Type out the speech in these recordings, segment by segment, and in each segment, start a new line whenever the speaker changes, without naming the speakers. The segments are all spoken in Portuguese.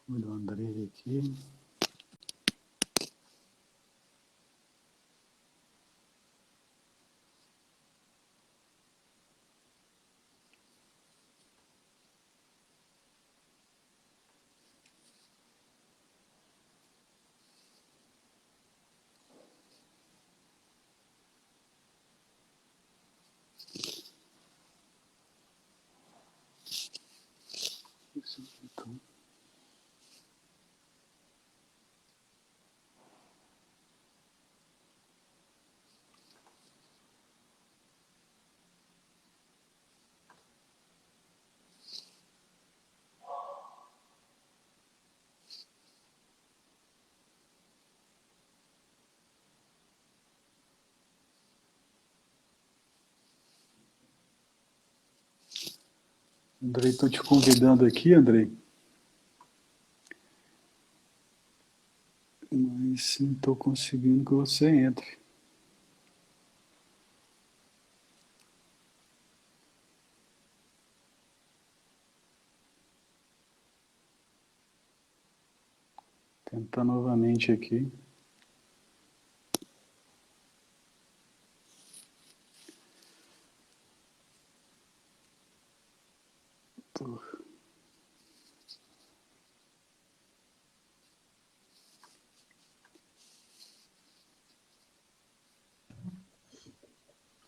Olha o Andrei aqui. Isso, então. Andrei, estou te convidando aqui, Andrei. Mas não estou conseguindo que você entre. Tentar novamente aqui. Tô.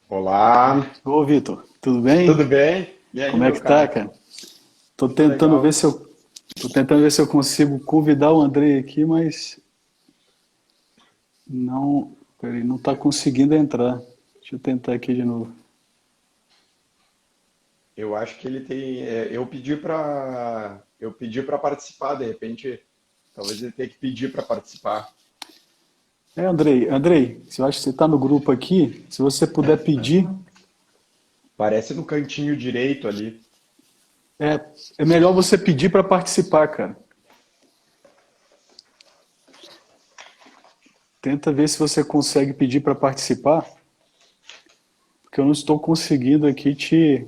Olá,
Ô, Vitor, tudo bem?
tudo bem? E aí,
Como é
meu
que tá,
caro?
cara? Tô
Tudo
tentando ver
legal?
se eu, tô tentando ver se eu consigo convidar o Andrei aqui, mas não, peraí, não está conseguindo entrar. Deixa eu tentar aqui de novo.
Eu acho que ele tem. Eu pedi para participar, de repente, talvez ele tenha que pedir para participar.
Andrei, eu acho que você está no grupo aqui. Se você puder pedir,
Parece no cantinho direito ali.
é, é melhor você pedir para participar, cara. Tenta ver se você consegue pedir para participar, porque eu não estou conseguindo aqui te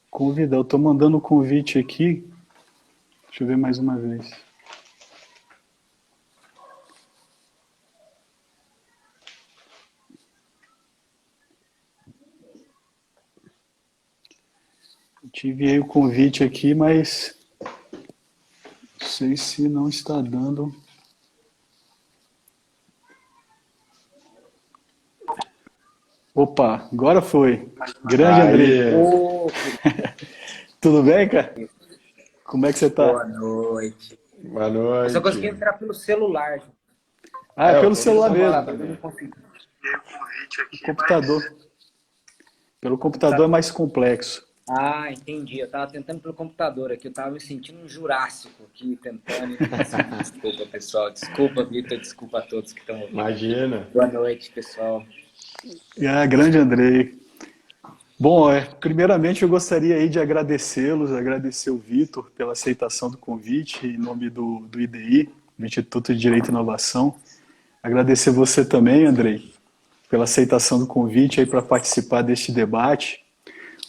convidar. Eu estou mandando o convite aqui. Deixa eu ver mais uma vez. Eu te enviei o convite aqui, mas não sei se não está dando. Opa, agora foi. Grande Andrei.
Aí,
Ô,
Tudo bem, cara? Como é que você tá?
boa noite.
boa
Eu só consegui
noite.
entrar pelo celular.
Ah, é
É, eu
pelo
tô no
celular
Pelo
celular
mesmo.
computador eu não
também.
consegui.
O computador. Pelo computador é mais complexo.
Ah, entendi. Eu tava tentando pelo computador aqui. Eu tava me sentindo um jurássico aqui, tentando e não consegui. Desculpa, pessoal. Desculpa, Vitor. Desculpa a todos que estão ouvindo.
Imagina.
Boa noite, pessoal.
Ah, grande Andrei. Bom, primeiramente eu gostaria aí de agradecê-los, agradecer o Vitor pela aceitação do convite em nome do IDI, do Instituto de Direito e Inovação. Agradecer você também, Andrei, pela aceitação do convite aí para participar deste debate.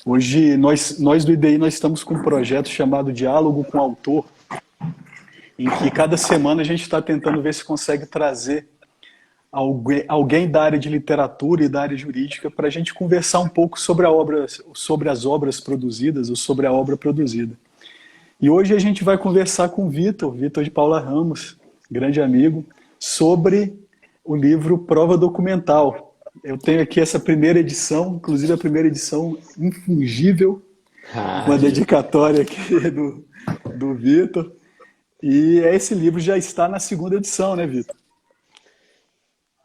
Hoje nós do IDI nós estamos com um projeto chamado Diálogo com o Autor, em que cada semana a gente está tentando ver se consegue trazer alguém da área de literatura e da área jurídica para a gente conversar um pouco sobre a obra, sobre as obras produzidas ou sobre a obra produzida. E hoje a gente vai conversar com o Vitor de Paula Ramos, grande amigo, sobre o livro Prova Documental. Eu tenho aqui essa primeira edição, inclusive a primeira edição infungível, com a
Aí,
dedicatória aqui do Vitor. E esse livro já está na segunda edição, né, Vitor?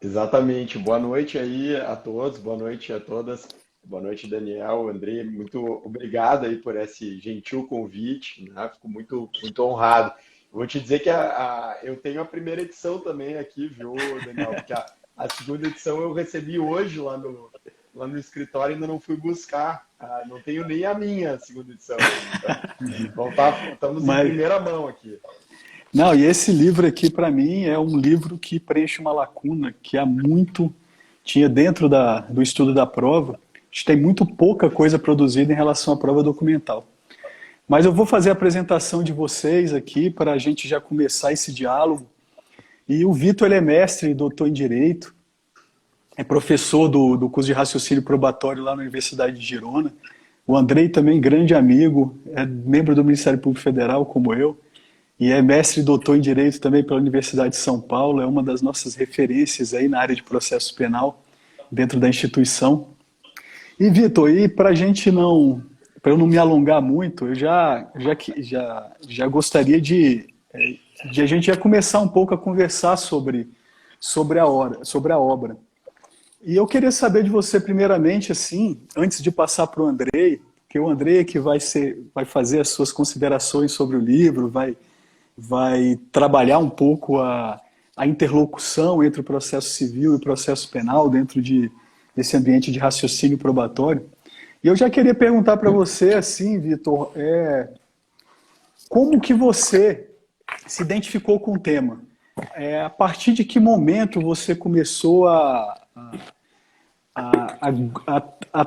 exatamente. Boa noite aí a todos, boa noite a todas. Boa noite, Daniel, André. Muito obrigado aí por esse gentil convite, né? Fico muito honrado. Vou te dizer que eu tenho a primeira edição também aqui, viu, Daniel? Porque a segunda edição eu recebi hoje lá no escritório, ainda não fui buscar. Ah, não tenho nem a minha segunda edição ainda. Então estamos em
Mas
primeira mão aqui.
não, e esse livro aqui, para mim, é um livro que preenche uma lacuna que há muito tinha dentro do estudo da prova. A gente tem muito pouca coisa produzida em relação à prova documental. Mas eu vou fazer a apresentação de vocês aqui para a gente já começar esse diálogo. E o Vitor, ele é mestre e doutor em Direito, é professor do curso de raciocínio probatório lá na Universidade de Girona. O Andrei também, grande amigo, é membro do Ministério Público Federal, como eu, e é mestre e doutor em Direito também pela Universidade de São Paulo, é uma das nossas referências aí na área de processo penal dentro da instituição. E, Vitor, e para a gente não, para eu não me alongar muito, eu já gostaria de a gente já começar um pouco a conversar sobre a obra. E eu queria saber de você, primeiramente, assim, antes de passar para o Andrei, que o Andrei é que vai fazer as suas considerações sobre o livro, vai trabalhar um pouco a interlocução entre o processo civil e o processo penal dentro desse ambiente de raciocínio probatório. E eu já queria perguntar para você, assim, Vitor, como que você se identificou com o tema? A partir de que momento você começou a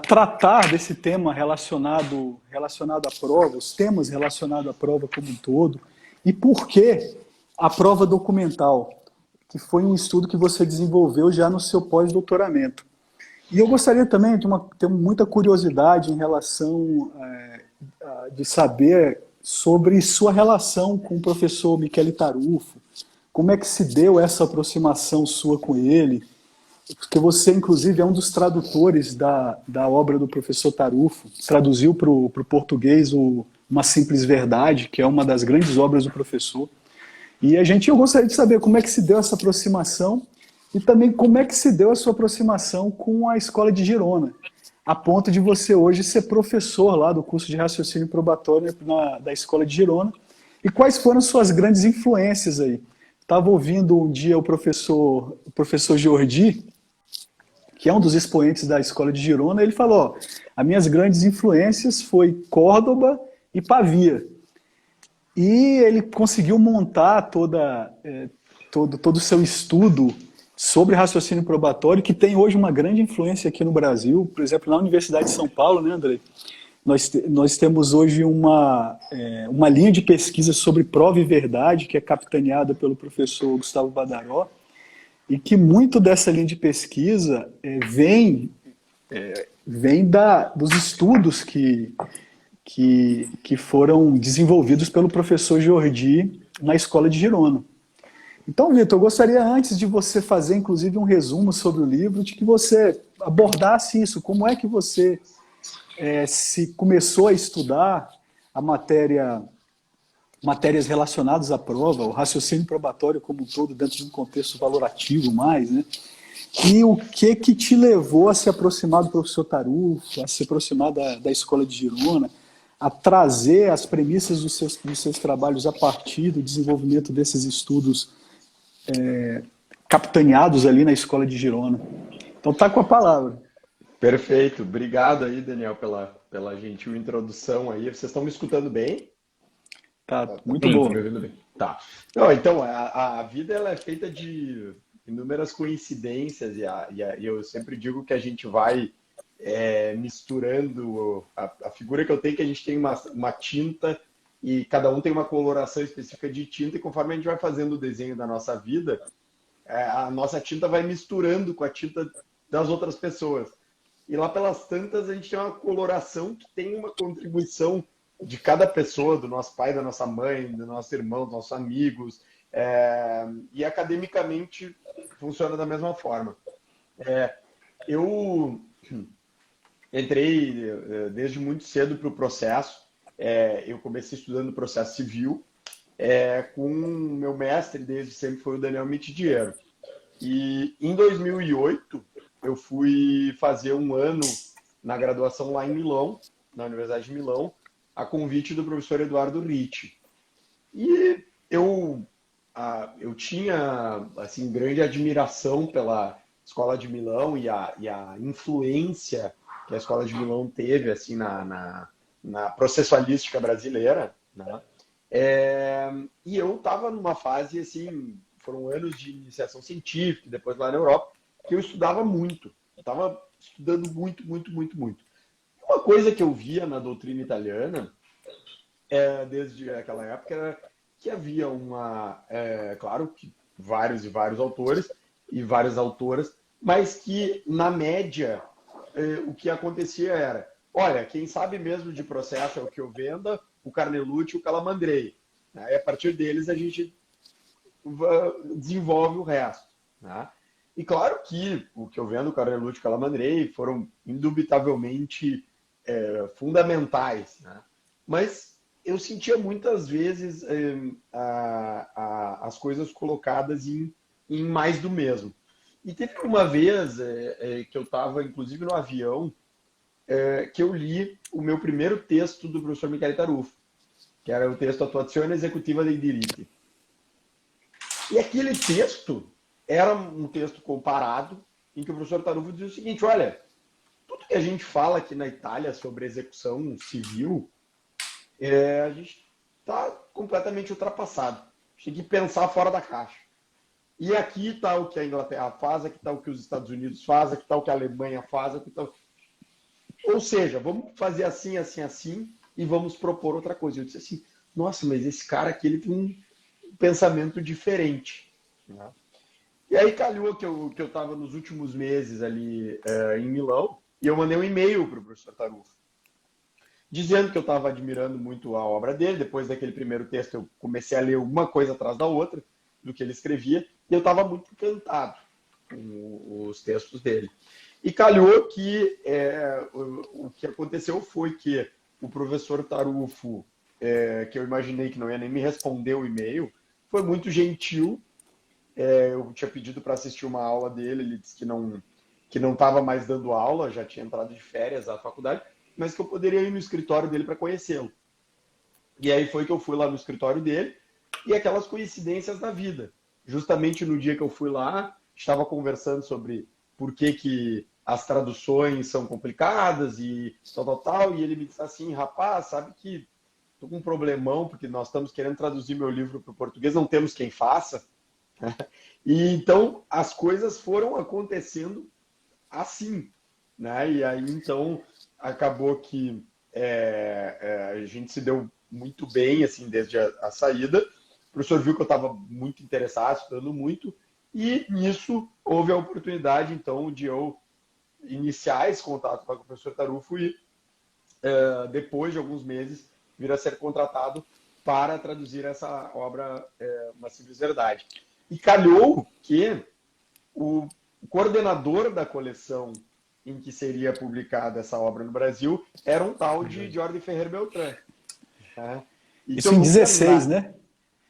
tratar desse tema relacionado à prova, os temas relacionados à prova como um todo, e por que a prova documental, que foi um estudo que você desenvolveu já no seu pós-doutoramento. E eu gostaria também de ter muita curiosidade em relação de saber sobre sua relação com o professor Michele Tarufo, como é que se deu essa aproximação sua com ele, porque você, inclusive, é um dos tradutores da obra do professor Tarufo, traduziu para o português Uma Simples Verdade, que é uma das grandes obras do professor. E eu gostaria de saber como é que se deu essa aproximação e também como é que se deu a sua aproximação com a Escola de Girona, a ponto de você hoje ser professor lá do curso de raciocínio probatório da Escola de Girona. E quais foram suas grandes influências aí? Estava ouvindo um dia o professor Jordi, que é um dos expoentes da Escola de Girona, ele falou, as minhas grandes influências foi Córdoba e Pavia. E ele conseguiu montar todo o seu estudo sobre raciocínio probatório, que tem hoje uma grande influência aqui no Brasil. Por exemplo, na Universidade de São Paulo, né, André? Nós temos hoje uma linha de pesquisa sobre prova e verdade, que é capitaneada pelo professor Gustavo Badaró, e que muito dessa linha de pesquisa vem dos estudos que foram desenvolvidos pelo professor Jordi na Escola de Girona. Então, Vitor, eu gostaria, antes de você fazer, inclusive, um resumo sobre o livro, de que você abordasse isso. Como é que você se começou a estudar a matérias relacionadas à prova, o raciocínio probatório como um todo, dentro de um contexto valorativo mais, né? E o que te levou a se aproximar do professor Tarufo, a se aproximar da Escola de Girona, a trazer as premissas dos seus trabalhos a partir do desenvolvimento desses estudos capitaneados ali na Escola de Girona. Então tá com a palavra.
Perfeito. Obrigado aí, Daniel, pela gentil introdução aí. Vocês estão me escutando bem?
Tá muito bom.
Me ouvindo bem? Tá. Não, então, a vida ela é feita de inúmeras coincidências e eu sempre digo que a gente vai misturando a figura que eu tenho, que a gente tem uma tinta e cada um tem uma coloração específica de tinta, e conforme a gente vai fazendo o desenho da nossa vida, a nossa tinta vai misturando com a tinta das outras pessoas. E lá pelas tantas a gente tem uma coloração que tem uma contribuição de cada pessoa, do nosso pai, da nossa mãe, do nosso irmão, dos nossos amigos, e academicamente funciona da mesma forma. Eu entrei desde muito cedo para o processo. Eu comecei estudando processo civil, com meu mestre desde sempre foi o Daniel Mitidiero. E em 2008 eu fui fazer um ano na graduação lá em Milão, na Universidade de Milão, a convite do professor Eduardo Ricci. E eu tinha assim, grande admiração pela Escola de Milão e a influência que a Escola de Milão teve assim, na processualística brasileira, né? E eu estava numa fase, assim, foram anos de iniciação científica, depois lá na Europa, que eu estudava muito. Eu estava estudando muito, muito, muito, muito. Uma coisa que eu via na doutrina italiana desde aquela época era que havia claro que vários e vários autores e várias autoras, mas que, na média, o que acontecia era, olha, quem sabe mesmo de processo é o que eu venda, o Carnelucci e o Calamandrei. Né? E a partir deles a gente desenvolve o resto. Né? E claro que o que eu vendo, o Carnelucci e o Calamandrei, foram indubitavelmente fundamentais. Né? Mas eu sentia muitas vezes as coisas colocadas em mais do mesmo. E teve uma vez que eu estava, inclusive, no avião, que eu li o meu primeiro texto do professor Michele Tarufo, que era o texto Atuazione Esecutiva dei Diritti. E aquele texto era um texto comparado, em que o professor Tarufo dizia o seguinte, olha, tudo que a gente fala aqui na Itália sobre execução civil, a gente está completamente ultrapassado. A gente tem que pensar fora da caixa. E aqui está o que a Inglaterra faz, aqui está o que os Estados Unidos fazem, aqui está o que a Alemanha faz, aqui está... Ou seja, vamos fazer assim, assim, assim, e vamos propor outra coisa. Eu disse assim, nossa, mas esse cara aqui ele tem um pensamento diferente. Né? E aí calhou que eu estava nos últimos meses ali em Milão, e eu mandei um e-mail para o professor Tarufo, dizendo que eu estava admirando muito a obra dele. Depois daquele primeiro texto, eu comecei a ler uma coisa atrás da outra, do que ele escrevia, e eu estava muito encantado com os textos dele. E calhou que o que aconteceu foi que o professor Tarufo, que eu imaginei que não ia nem me responder o e-mail, foi muito gentil. Eu tinha pedido para assistir uma aula dele, ele disse que não estava mais dando aula, já tinha entrado de férias à faculdade, mas que eu poderia ir no escritório dele para conhecê-lo. E aí foi que eu fui lá no escritório dele, e aquelas coincidências da vida. Justamente no dia que eu fui lá, estava conversando sobre por que as traduções são complicadas e tal, e ele me disse assim, rapaz, sabe que estou com um problemão, porque nós estamos querendo traduzir meu livro para o português, não temos quem faça. E então as coisas foram acontecendo assim. Né? E aí então acabou que a gente se deu muito bem assim desde a saída. O professor viu que eu estava muito interessado, estudando muito, e nisso houve a oportunidade, então, de eu iniciar esse contato com o professor Tarufo e, depois de alguns meses, vir a ser contratado para traduzir essa obra, Uma Simples Verdade. E calhou que o coordenador da coleção em que seria publicada essa obra no Brasil era um tal de Jordi Ferrer Beltrán. Né?
Isso em 16, né?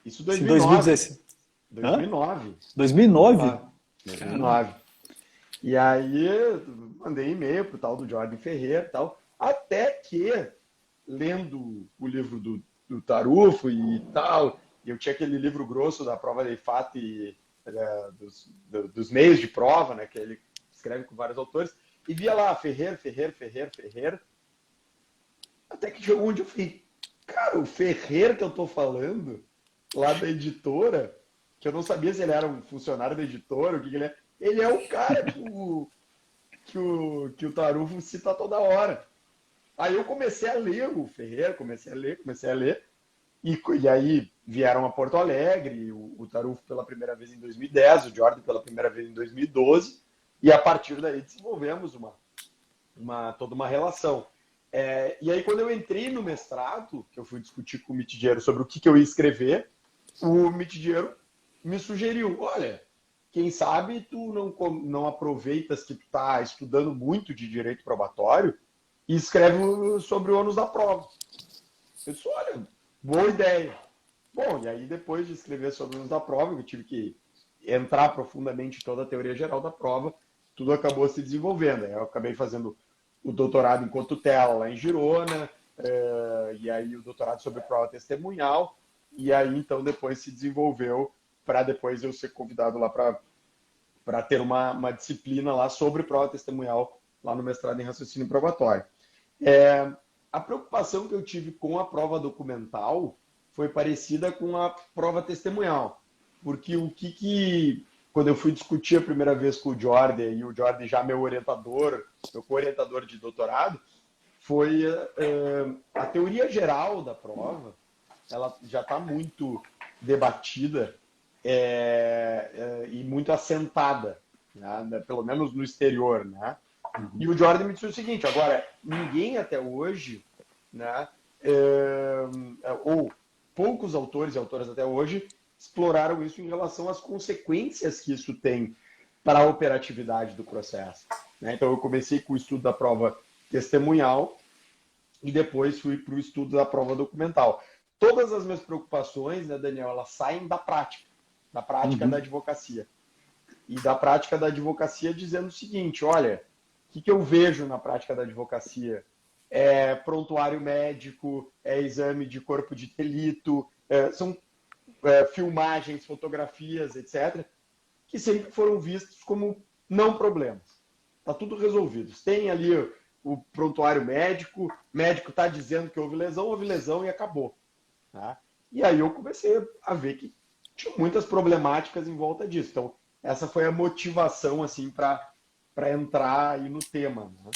Isso em
2009.
2016. 2009.
2009?
2009. E aí mandei e-mail pro tal do Jordi Ferrer e tal, até que, lendo o livro do Tarufo e tal, eu tinha aquele livro grosso da prova dei Fatti, dos meios de prova, né, que ele escreve com vários autores, e via lá Ferrer, até que chegou onde eu falei, cara, o Ferrer que eu tô falando, lá da editora, que eu não sabia se ele era um funcionário da editora, o que ele é. Ele é o cara que o Tarufo cita toda hora. Aí eu comecei a ler o Ferrer, comecei a ler, e aí vieram a Porto Alegre, o Tarufo pela primeira vez em 2010, o Jordi pela primeira vez em 2012, e a partir daí desenvolvemos toda uma relação. E aí quando eu entrei no mestrado, que eu fui discutir com o Mitidiero sobre o que eu ia escrever, o Mitidiero me sugeriu, olha, quem sabe tu não aproveitas que tu está estudando muito de direito probatório e escreve sobre o ônus da prova. Eu disse, olha, boa ideia. Bom, e aí depois de escrever sobre o ônus da prova, eu tive que entrar profundamente em toda a teoria geral da prova, tudo acabou se desenvolvendo. Eu acabei fazendo o doutorado em tutela lá em Girona, e aí o doutorado sobre prova testemunhal, e aí então depois se desenvolveu para depois eu ser convidado lá para ter uma disciplina lá sobre prova testemunhal lá no mestrado em raciocínio probatório. A preocupação que eu tive com a prova documental foi parecida com a prova testemunhal, porque quando eu fui discutir a primeira vez com o Jordi, e o Jordi já meu orientador, meu co-orientador de doutorado, foi a teoria geral da prova, ela já está muito debatida e muito assentada, né? Pelo menos no exterior, né? E o Jordan me disse o seguinte: agora, ninguém até hoje, né, ou poucos autores e autoras até hoje exploraram isso em relação às consequências que isso tem para a operatividade do processo, né? Então eu comecei com o estudo da prova testemunhal e depois fui para o estudo da prova documental. Todas as minhas preocupações, né, Daniel, elas saem da prática da advocacia. E da prática da advocacia dizendo o seguinte: olha, o que eu vejo na prática da advocacia? É prontuário médico, é exame de corpo de delito, são filmagens, fotografias, etc., que sempre foram vistos como não problemas. Está tudo resolvido. Tem ali o prontuário médico, o médico está dizendo que houve lesão e acabou. Tá? E aí eu comecei a ver que tinha muitas problemáticas em volta disso. Então, essa foi a motivação assim, para entrar aí no tema. Né?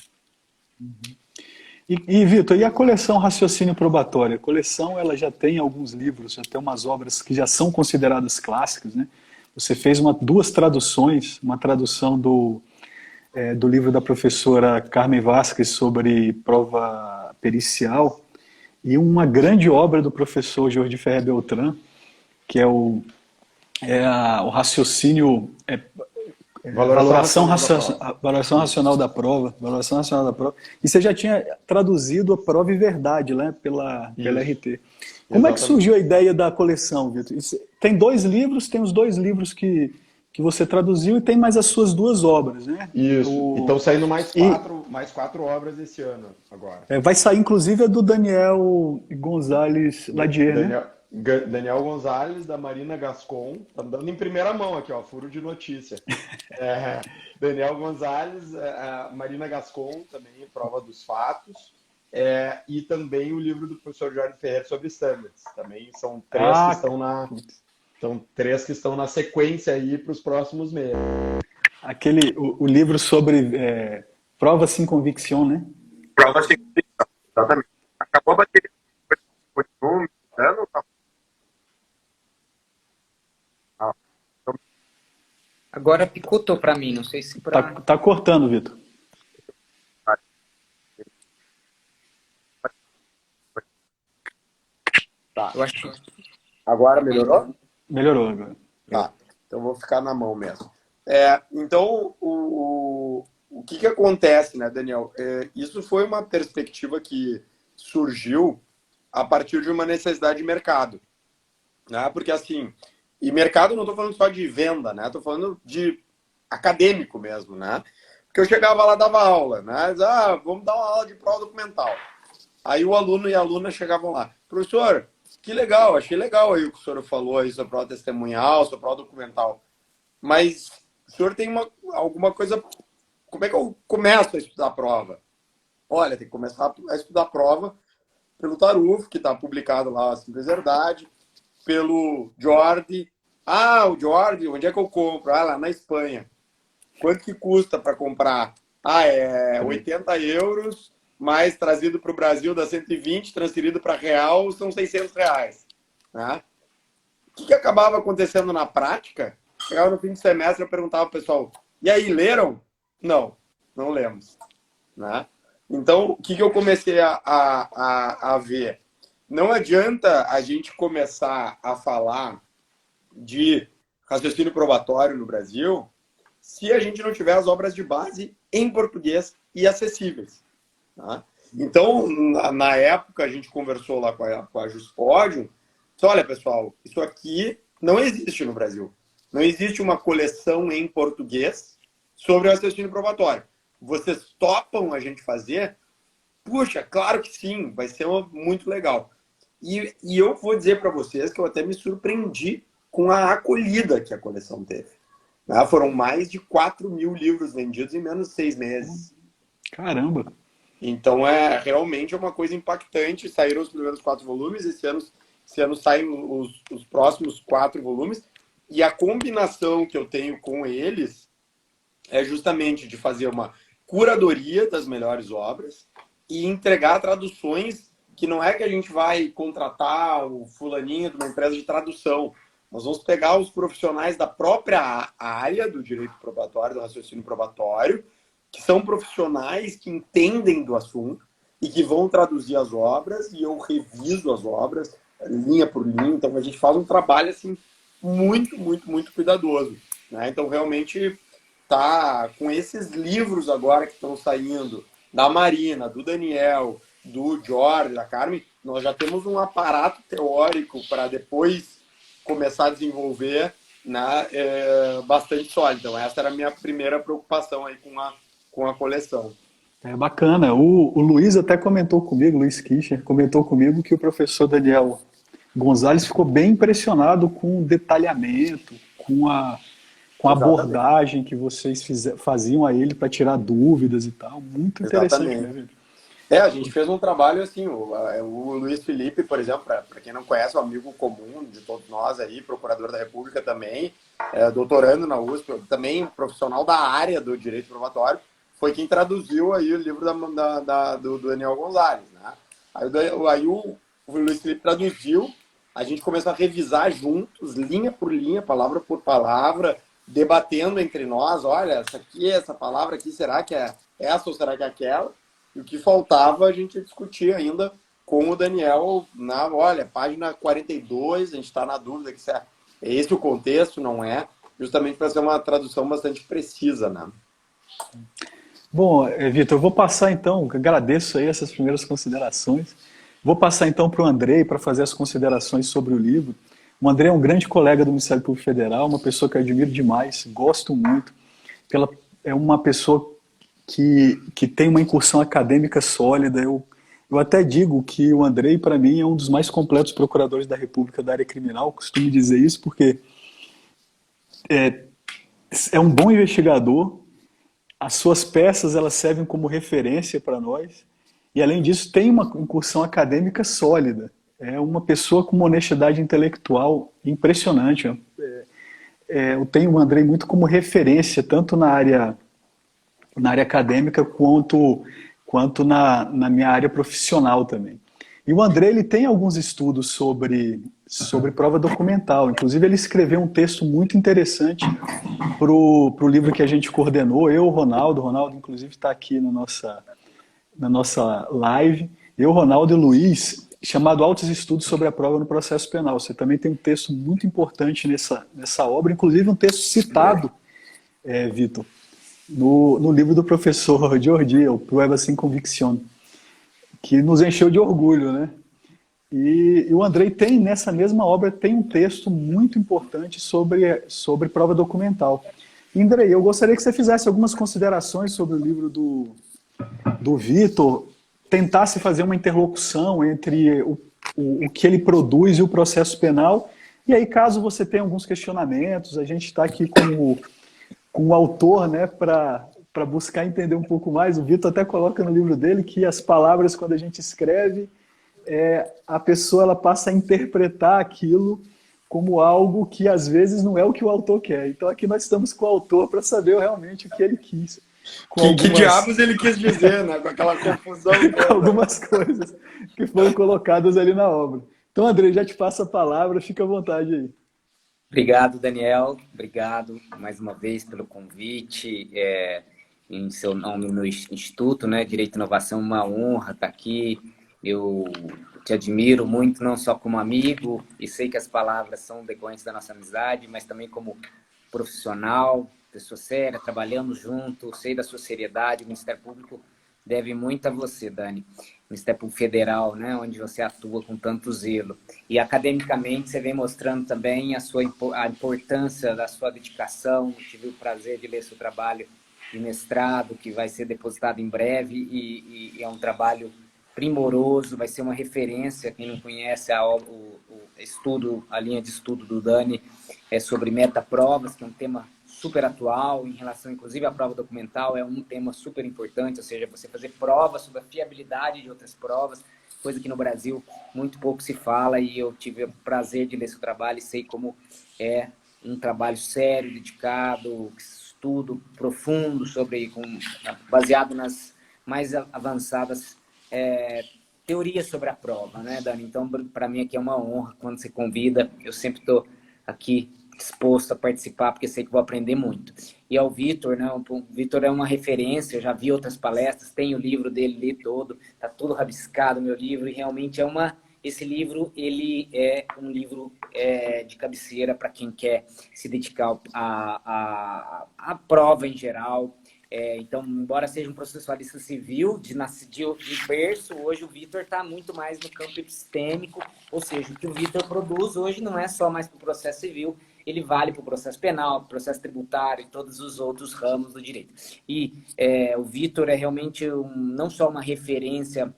Vitor, e a coleção Raciocínio Probatório? A coleção ela já tem alguns livros, já tem umas obras que já são consideradas clássicas, né? Você fez duas traduções, uma tradução do livro da professora Carmen Vasquez sobre prova pericial e uma grande obra do professor Jorge Ferrer Beltrán, que é o raciocínio... Valoração racional da prova. Valoração racional da prova. E você já tinha traduzido a Prova e Verdade, né, pela RT. Como é que surgiu a ideia da coleção, Vitor? Tem dois livros, tem os dois livros que você traduziu e tem mais as suas duas obras, né?
Isso. E estão saindo mais quatro obras esse ano agora.
Vai sair, inclusive, a do Daniel Gonzalez Ladier, né?
Daniel Gonzalez, da Marina Gascon, tá dando em primeira mão aqui, ó, furo de notícia. Daniel Gonzalez, Marina Gascon, também, Prova dos Fatos, e também o livro do professor Jorge Ferrer sobre standards. Também são três que estão na sequência aí para os próximos meses.
O livro sobre prova sem convicção, né?
Prova sem convicção, exatamente. Acabou a bateria. Continua me dando, tá?
Agora picotou para mim, não sei se para...
Tá cortando, Vitor.
Tá.
Eu acho que...
Agora melhorou?
Melhorou agora.
Tá. Então vou ficar na mão mesmo. Então, o que acontece, né, Daniel? Isso foi uma perspectiva que surgiu a partir de uma necessidade de mercado. Né? Porque assim... E mercado não estou falando só de venda, né? Estou falando de acadêmico mesmo, né? Porque eu chegava lá, dava aula, né? Vamos dar uma aula de prova documental. Aí o aluno e a aluna chegavam lá. Professor, que legal, achei legal aí o que o senhor falou aí sobre prova testemunhal, sobre prova documental. Mas o senhor tem alguma coisa... Como é que eu começo a estudar a prova? Olha, tem que começar a estudar a prova pelo Tarufo, que está publicado lá, a Simples Verdade, pelo Jordi. O Jordi, onde é que eu compro? Lá na Espanha. Quanto que custa para comprar? 80 euros, mais trazido para o Brasil dá 120, transferido para real, são 600 reais. Né? O que acabava acontecendo na prática? Chegava no fim de semestre, eu perguntava ao pessoal, e aí, leram? Não lemos. Né? Então, o que eu comecei a ver? Não adianta a gente começar a falar de raciocínio probatório no Brasil se a gente não tiver as obras de base em português e acessíveis. Tá? Então, na época, a gente conversou lá com a Juspodium, disse, olha, pessoal, isso aqui não existe no Brasil. Não existe uma coleção em português sobre o raciocínio probatório. Vocês topam a gente fazer? Puxa, claro que sim, vai ser muito legal. E eu vou dizer para vocês que eu até me surpreendi com a acolhida que a coleção teve. Foram mais de 4.000 livros vendidos em menos de 6 meses.
Caramba!
Então, realmente é uma coisa impactante. Saíram os primeiros 4 volumes, esse ano saem os próximos 4 volumes. E a combinação que eu tenho com eles é justamente de fazer uma curadoria das melhores obras, e entregar traduções que não é que a gente vai contratar o fulaninho de uma empresa de tradução. Nós vamos pegar os profissionais da própria área do direito probatório, do raciocínio probatório, que são profissionais que entendem do assunto e que vão traduzir as obras, e eu reviso as obras, linha por linha. Então, a gente faz um trabalho assim, muito, muito, muito cuidadoso. Né? Então, realmente, tá com esses livros agora que estão saindo, da Marina, do Daniel, do Jorge, da Carmen, nós já temos um aparato teórico para depois começar a desenvolver, né, bastante sólido. Então, essa era a minha primeira preocupação aí com a coleção.
É bacana. O Luiz até comentou comigo, Luiz Kischer, comentou comigo que o professor Daniel Gonzalez ficou bem impressionado com o detalhamento, com a
Exatamente.
abordagem que vocês faziam a ele para tirar dúvidas e tal. Muito interessante, né,
Exatamente.
Vitor?
A gente fez um trabalho assim, o Luiz Felipe, por exemplo, para quem não conhece, um amigo comum de todos nós aí, procurador da República também, doutorando na USP, também profissional da área do direito probatório, foi quem traduziu aí o livro do Daniel Gonzalez, né? Aí o Luiz Felipe traduziu, a gente começou a revisar juntos, linha por linha, palavra por palavra, debatendo entre nós, olha, essa palavra aqui, será que é essa ou será que é aquela? E o que faltava a gente discutir ainda com o Daniel olha, página 42, a gente está na dúvida que se é esse o contexto, não é? Justamente para ser uma tradução bastante precisa, né?
Bom, Vitor, eu vou passar então, agradeço aí essas primeiras considerações. Vou passar então para o Andrei para fazer as considerações sobre o livro. O Andrei é um grande colega do Ministério Público Federal, uma pessoa que eu admiro demais, gosto muito. É uma pessoa que tem uma incursão acadêmica sólida. Eu até digo que o Andrei, para mim, é um dos mais completos procuradores da República da área criminal. Costumo dizer isso porque é um bom investigador, as suas peças elas servem como referência para nós, e além disso tem uma incursão acadêmica sólida. É uma pessoa com uma honestidade intelectual impressionante. Eu tenho o Andrei muito como referência, tanto na área acadêmica quanto na minha área profissional também. E o André ele tem alguns estudos sobre prova documental. Inclusive, ele escreveu um texto muito interessante para o livro que a gente coordenou, eu, o Ronaldo, inclusive, está aqui na nossa live, eu, Ronaldo e Luiz, chamado Altos Estudos sobre a Prova no Processo Penal. Você também tem um texto muito importante nessa obra, inclusive um texto citado, Vitor, no livro do professor Jordi, o Prueba Sin Conviction, que nos encheu de orgulho, né? E o Andrei tem, nessa mesma obra, tem um texto muito importante sobre prova documental. E, Andrei, eu gostaria que você fizesse algumas considerações sobre o livro do Vitor, tentasse fazer uma interlocução entre o que ele produz e o processo penal. E aí, caso você tenha alguns questionamentos, a gente está aqui com o autor, né, para buscar entender um pouco mais. O Vitor até coloca no livro dele que as palavras, quando a gente escreve, a pessoa ela passa a interpretar aquilo como algo que às vezes não é o que o autor quer. Então aqui nós estamos com o autor para saber realmente o que ele quis.
Que diabos ele quis dizer, né? Com aquela confusão toda.
Algumas coisas que foram colocadas ali na obra. Então, André, já te passo a palavra, fica à vontade aí.
Obrigado, Daniel. Obrigado mais uma vez pelo convite. Em seu nome no Instituto, né? Direito e Inovação, uma honra estar aqui. Eu te admiro muito, não só como amigo, e sei que as palavras são decorrentes da nossa amizade, mas também como profissional, pessoa séria, trabalhamos junto, sei da sua seriedade. O Ministério Público deve muito a você, Dani. Ministério Público Federal, né, onde você atua com tanto zelo. E academicamente você vem mostrando também a importância da sua dedicação. Tive o prazer de ler seu trabalho de mestrado, que vai ser depositado em breve, e é um trabalho primoroso, vai ser uma referência. Quem não conhece a linha de estudo do Dani é sobre metaprovas, que é um tema super atual, em relação inclusive à prova documental, é um tema super importante, ou seja, você fazer provas sobre a fiabilidade de outras provas, coisa que no Brasil muito pouco se fala, e eu tive o prazer de ler seu trabalho e sei como é um trabalho sério, dedicado, estudo profundo baseado nas mais avançadas teoria sobre a prova, né, Dani? Então, para mim aqui é uma honra quando você convida. Eu sempre estou aqui disposto a participar, porque sei que vou aprender muito. E ao Vitor, né? O Vitor é uma referência, eu já vi outras palestras, tem o livro dele, li todo, tá todo rabiscado o meu livro, e realmente esse livro, ele é um livro de cabeceira para quem quer se dedicar à prova em geral. Então, embora seja um processualista civil, de berço, hoje o Vitor está muito mais no campo epistêmico, ou seja, o que o Vitor produz hoje não é só mais para o processo civil, ele vale para o processo penal, para o processo tributário e todos os outros ramos do direito. E o Vitor é realmente não só uma referência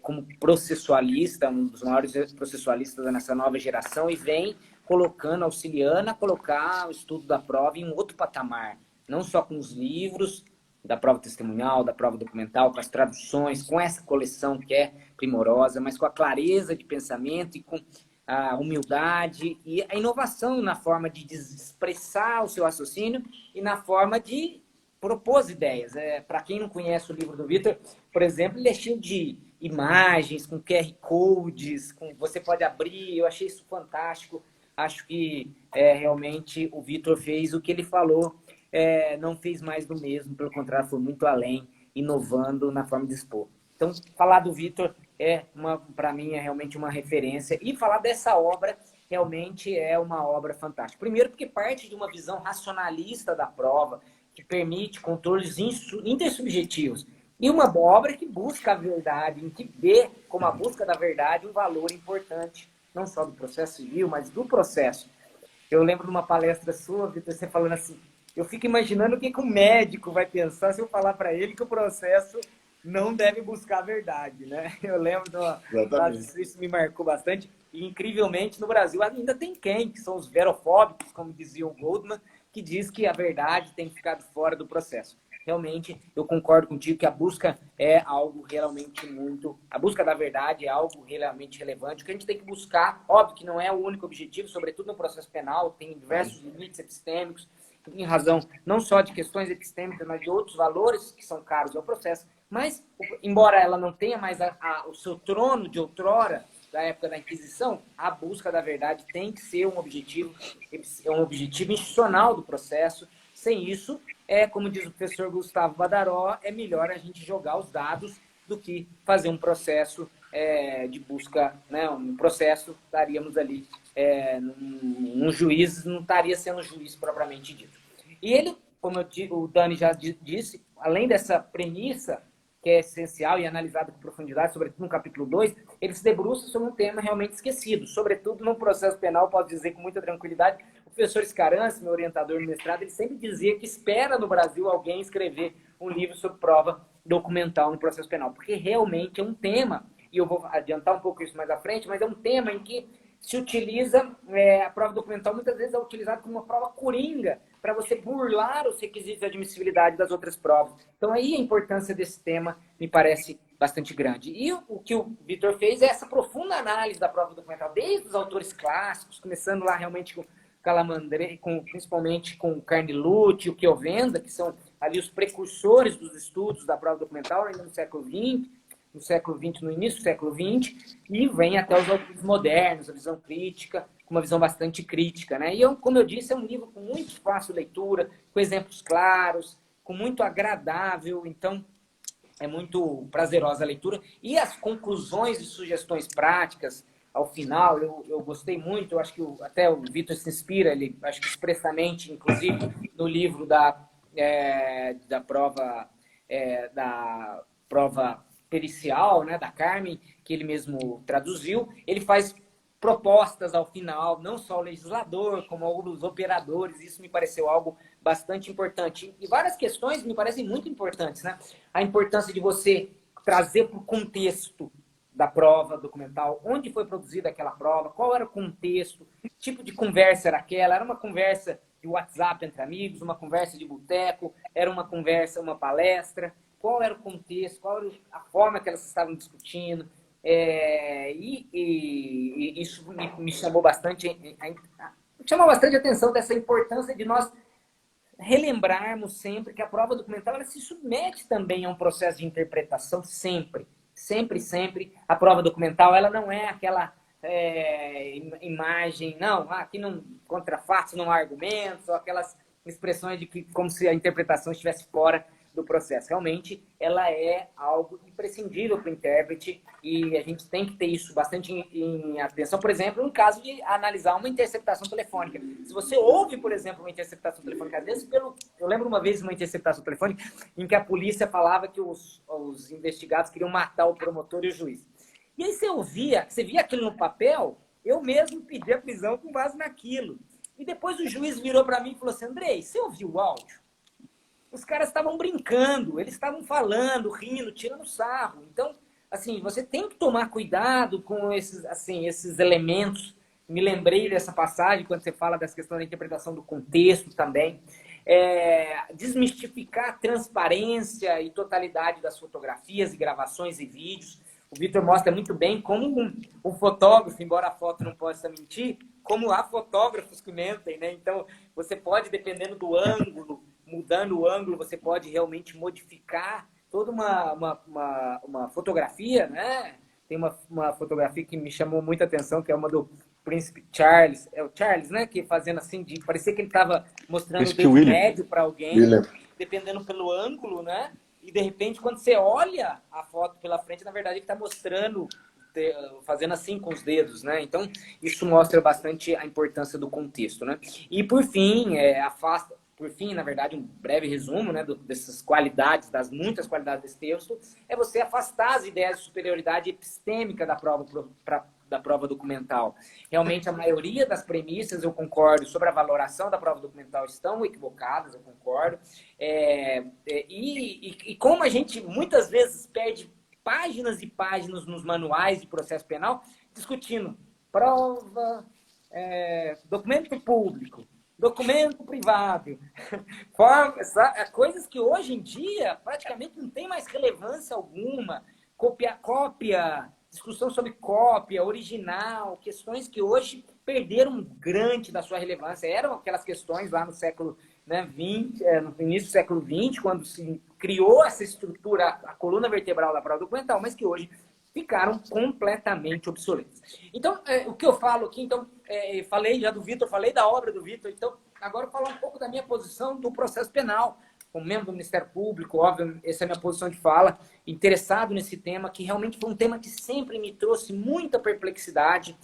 como processualista, um dos maiores processualistas dessa nova geração, e vem auxiliando a colocar o estudo da prova em um outro patamar, não só com os livros da prova testemunhal, da prova documental, com as traduções, com essa coleção que é primorosa, mas com a clareza de pensamento e com a humildade e a inovação na forma de expressar o seu raciocínio e na forma de propor ideias. Para quem não conhece o livro do Vitor, por exemplo, ele é cheio de imagens, com QR Codes, você pode abrir, eu achei isso fantástico. Acho que realmente o Vitor fez o que ele falou, não fez mais do mesmo, pelo contrário, foi muito além, inovando na forma de expor. Então, falar do Vitor para mim, é realmente uma referência. E falar dessa obra realmente é uma obra fantástica. Primeiro, porque parte de uma visão racionalista da prova, que permite controles intersubjetivos. E uma obra que busca a verdade, em que vê como a busca da verdade um valor importante, não só do processo civil, mas do processo. Eu lembro de uma palestra sua, Vitor, você falando assim, eu fico imaginando o que o médico vai pensar se eu falar para ele que o processo não deve buscar a verdade, né? Eu lembro isso me marcou bastante. E, incrivelmente, no Brasil ainda tem que são os verofóbicos, como dizia o Goldman, que diz que a verdade tem que ficar fora do processo. Realmente, eu concordo contigo que a busca é algo realmente a busca da verdade é algo realmente relevante, que a gente tem que buscar, óbvio que não é o único objetivo, sobretudo no processo penal, tem diversos limites epistêmicos, em razão não só de questões epistêmicas, mas de outros valores que são caros ao processo. Mas, embora ela não tenha mais o seu trono de outrora, da época da Inquisição, a busca da verdade tem que ser um objetivo institucional do processo. Sem isso, como diz o professor Gustavo Badaró, é melhor a gente jogar os dados do que fazer um processo de busca, né? Um processo, estaríamos ali, um juiz, não estaria sendo juiz propriamente dito. E ele, como o Dani já disse, além dessa premissa, que é essencial e analisado com profundidade, sobretudo no capítulo 2, ele se debruça sobre um tema realmente esquecido, sobretudo no processo penal, posso dizer com muita tranquilidade. O professor Scarance, meu orientador no mestrado, ele sempre dizia que espera no Brasil alguém escrever um livro sobre prova documental no processo penal, porque realmente é um tema, e eu vou adiantar um pouco isso mais à frente, mas é um tema em que se utiliza, a prova documental muitas vezes é utilizada como uma prova coringa, para você burlar os requisitos de admissibilidade das outras provas. Então, aí a importância desse tema me parece bastante grande. E o que o Vitor fez é essa profunda análise da prova documental, desde os autores clássicos, começando lá realmente com Calamandrei, principalmente com Carnillucci, o Chiovenda, que são ali os precursores dos estudos da prova documental ainda no século XX, no início do século XX, e vem até os autores modernos, a visão crítica, com uma visão bastante crítica, né? E, como eu disse, é um livro com muito fácil leitura, com exemplos claros, com muito agradável, então é muito prazerosa a leitura. E as conclusões e sugestões práticas, ao final, eu gostei muito, eu acho que até o Vitor se inspira, ele, acho que expressamente, inclusive, no livro da prova pericial, né, da Carmen, que ele mesmo traduziu, ele faz propostas ao final, não só ao legislador, como aos operadores. Isso me pareceu algo bastante importante. E várias questões me parecem muito importantes, né? A importância de você trazer para o contexto da prova documental, onde foi produzida aquela prova, qual era o contexto, que tipo de conversa era aquela, era uma conversa de WhatsApp entre amigos, uma conversa de boteco, era uma conversa, uma palestra, qual era o contexto, qual era a forma que elas estavam discutindo. E isso me chamou bastante atenção dessa importância de nós relembrarmos sempre que a prova documental ela se submete também a um processo de interpretação sempre. Sempre, sempre. A prova documental, ela não é aquela imagem, não, aqui não, contra fatos não há argumentos, ou aquelas expressões de que como se a interpretação estivesse fora do processo. Realmente, ela é algo imprescindível para o intérprete e a gente tem que ter isso bastante em atenção. Por exemplo, no caso de analisar uma interceptação telefônica. Se você ouve, por exemplo, uma interceptação telefônica, às vezes, eu lembro uma vez uma interceptação telefônica em que a polícia falava que os investigados queriam matar o promotor e o juiz. E aí você via aquilo no papel, eu mesmo pedi a prisão com base naquilo. E depois o juiz virou para mim e falou assim, Andrei, você ouviu o áudio? Os caras estavam brincando, eles estavam falando, rindo, tirando sarro. Então, assim, você tem que tomar cuidado com esses elementos. Me lembrei dessa passagem, quando você fala dessa questão da interpretação do contexto também. Desmistificar a transparência e totalidade das fotografias e gravações e vídeos. O Vitor mostra muito bem como o fotógrafo, embora a foto não possa mentir, como há fotógrafos que mentem, né? Então, você pode, dependendo do ângulo, mudando o ângulo, você pode realmente modificar toda uma fotografia, né? Tem uma fotografia que me chamou muita atenção, que é uma do Príncipe Charles. É o Charles, né? Que fazendo assim, parecia que ele estava mostrando o dedo médio para alguém, dependendo pelo ângulo, né? E, de repente, quando você olha a foto pela frente, na verdade, ele está mostrando, fazendo assim com os dedos, né? Então, isso mostra bastante a importância do contexto, né? E, por fim, na verdade, um breve resumo, né, dessas qualidades, das muitas qualidades desse texto, é você afastar as ideias de superioridade epistêmica da prova documental. Realmente, a maioria das premissas, eu concordo, sobre a valoração da prova documental estão equivocadas, eu concordo. E como a gente muitas vezes perde páginas e páginas nos manuais de processo penal discutindo prova, documento público, documento privado, coisas que hoje em dia praticamente não tem mais relevância alguma, cópia, discussão sobre cópia, original, questões que hoje perderam grande da sua relevância. Eram aquelas questões lá no século XX, no início do século XX, quando se criou essa estrutura, a coluna vertebral da prova documental, mas que hoje ficaram completamente obsoletas. Então, o que eu falo aqui, falei já do Vitor, falei da obra do Vitor, então agora eu vou falar um pouco da minha posição do processo penal, como membro do Ministério Público, óbvio, essa é a minha posição de fala, interessado nesse tema, que realmente foi um tema que sempre me trouxe muita perplexidade.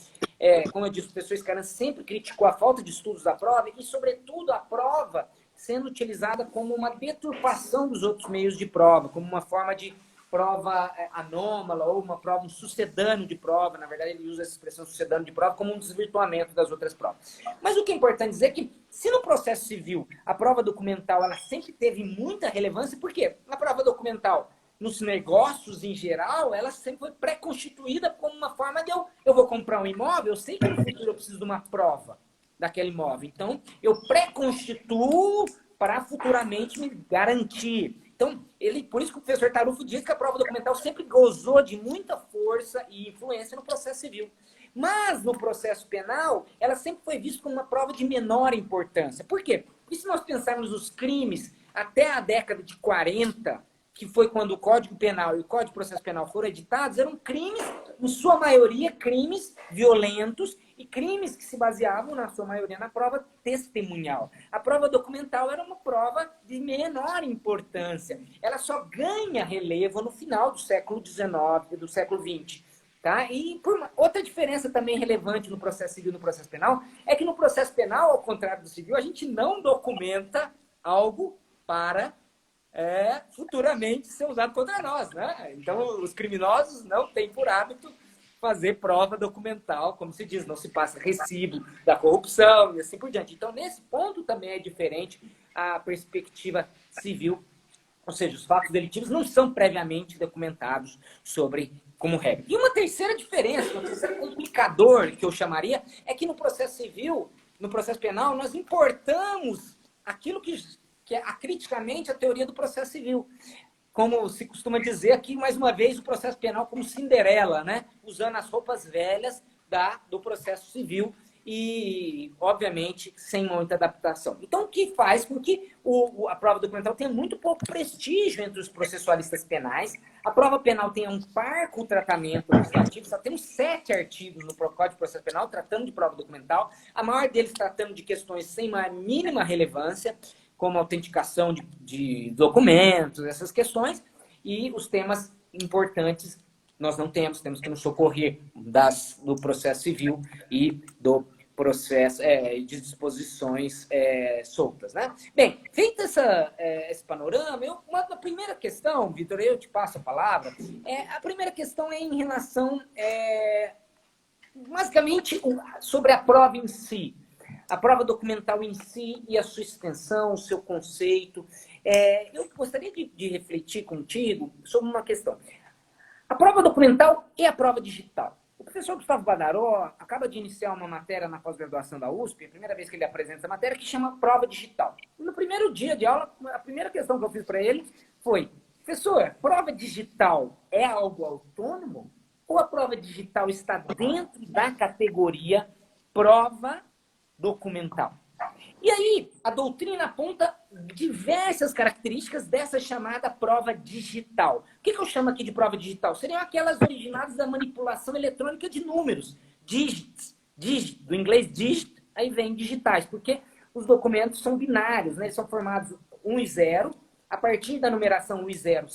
Como eu disse, o professor Scaran sempre criticou a falta de estudos da prova e, sobretudo, a prova sendo utilizada como uma deturpação dos outros meios de prova, como uma forma de prova anômala ou um sucedâneo de prova. Na verdade, ele usa essa expressão sucedâneo de prova como um desvirtuamento das outras provas. Mas o que é importante dizer é que, se no processo civil a prova documental ela sempre teve muita relevância, por quê? Na prova documental, nos negócios em geral, ela sempre foi pré-constituída como uma forma de eu vou comprar um imóvel, eu sei que no futuro eu preciso de uma prova daquele imóvel. Então, eu pré-constituo para futuramente me garantir. Então, por isso que o professor Tarufo diz que a prova documental sempre gozou de muita força e influência no processo civil. Mas, no processo penal, ela sempre foi vista como uma prova de menor importância. Por quê? Porque se nós pensarmos os crimes até a década de 40, que foi quando o Código Penal e o Código de Processo Penal foram editados, eram crimes, em sua maioria, crimes violentos e crimes que se baseavam, na sua maioria, na prova testemunhal. A prova documental era uma prova de menor importância. Ela só ganha relevo no final do século XIX e do século XX. Tá? E outra diferença também relevante no processo civil e no processo penal é que no processo penal, ao contrário do civil, a gente não documenta algo para futuramente ser usado contra nós, né? Então, os criminosos não têm por hábito fazer prova documental, como se diz, não se passa recibo da corrupção e assim por diante. Então, nesse ponto também é diferente a perspectiva civil, ou seja, os fatos delitivos não são previamente documentados como regra. E uma terceira diferença, um terceiro complicador que eu chamaria, é que no processo civil, no processo penal, nós importamos aquilo que é acriticamente a teoria do processo civil. Como se costuma dizer aqui, mais uma vez, o processo penal como Cinderela, né? Usando as roupas velhas do processo civil. e, obviamente, sem muita adaptação. Então, o que faz com que a prova documental tenha muito pouco prestígio entre os processualistas penais. A prova penal tem um parco tratamento legislativo, só temos 7 artigos no Código de Processo Penal tratando de prova documental, a maior deles tratando de questões sem a mínima relevância, como autenticação de documentos, essas questões, e os temas importantes nós não temos que nos socorrer do processo civil e do processo de disposições soltas, né? Bem, feito esse panorama, uma primeira questão, Vitor, eu te passo a palavra, a primeira questão é em relação, basicamente, sobre a prova em si, a prova documental em si e a sua extensão, o seu conceito. Eu gostaria de refletir contigo sobre uma questão. A prova documental e a prova digital. O professor Gustavo Badaró acaba de iniciar uma matéria na pós-graduação da USP, a primeira vez que ele apresenta essa matéria, que chama prova digital. No primeiro dia de aula, a primeira questão que eu fiz para ele foi: professor, prova digital é algo autônomo ou a prova digital está dentro da categoria prova documental? E aí, a doutrina aponta diversas características dessa chamada prova digital. O que eu chamo aqui de prova digital? Seriam aquelas originadas da manipulação eletrônica de números. Digits, do inglês digit, aí vem digitais, porque os documentos são binários, né? Eles são formados 1 e 0. A partir da numeração 1 e 0,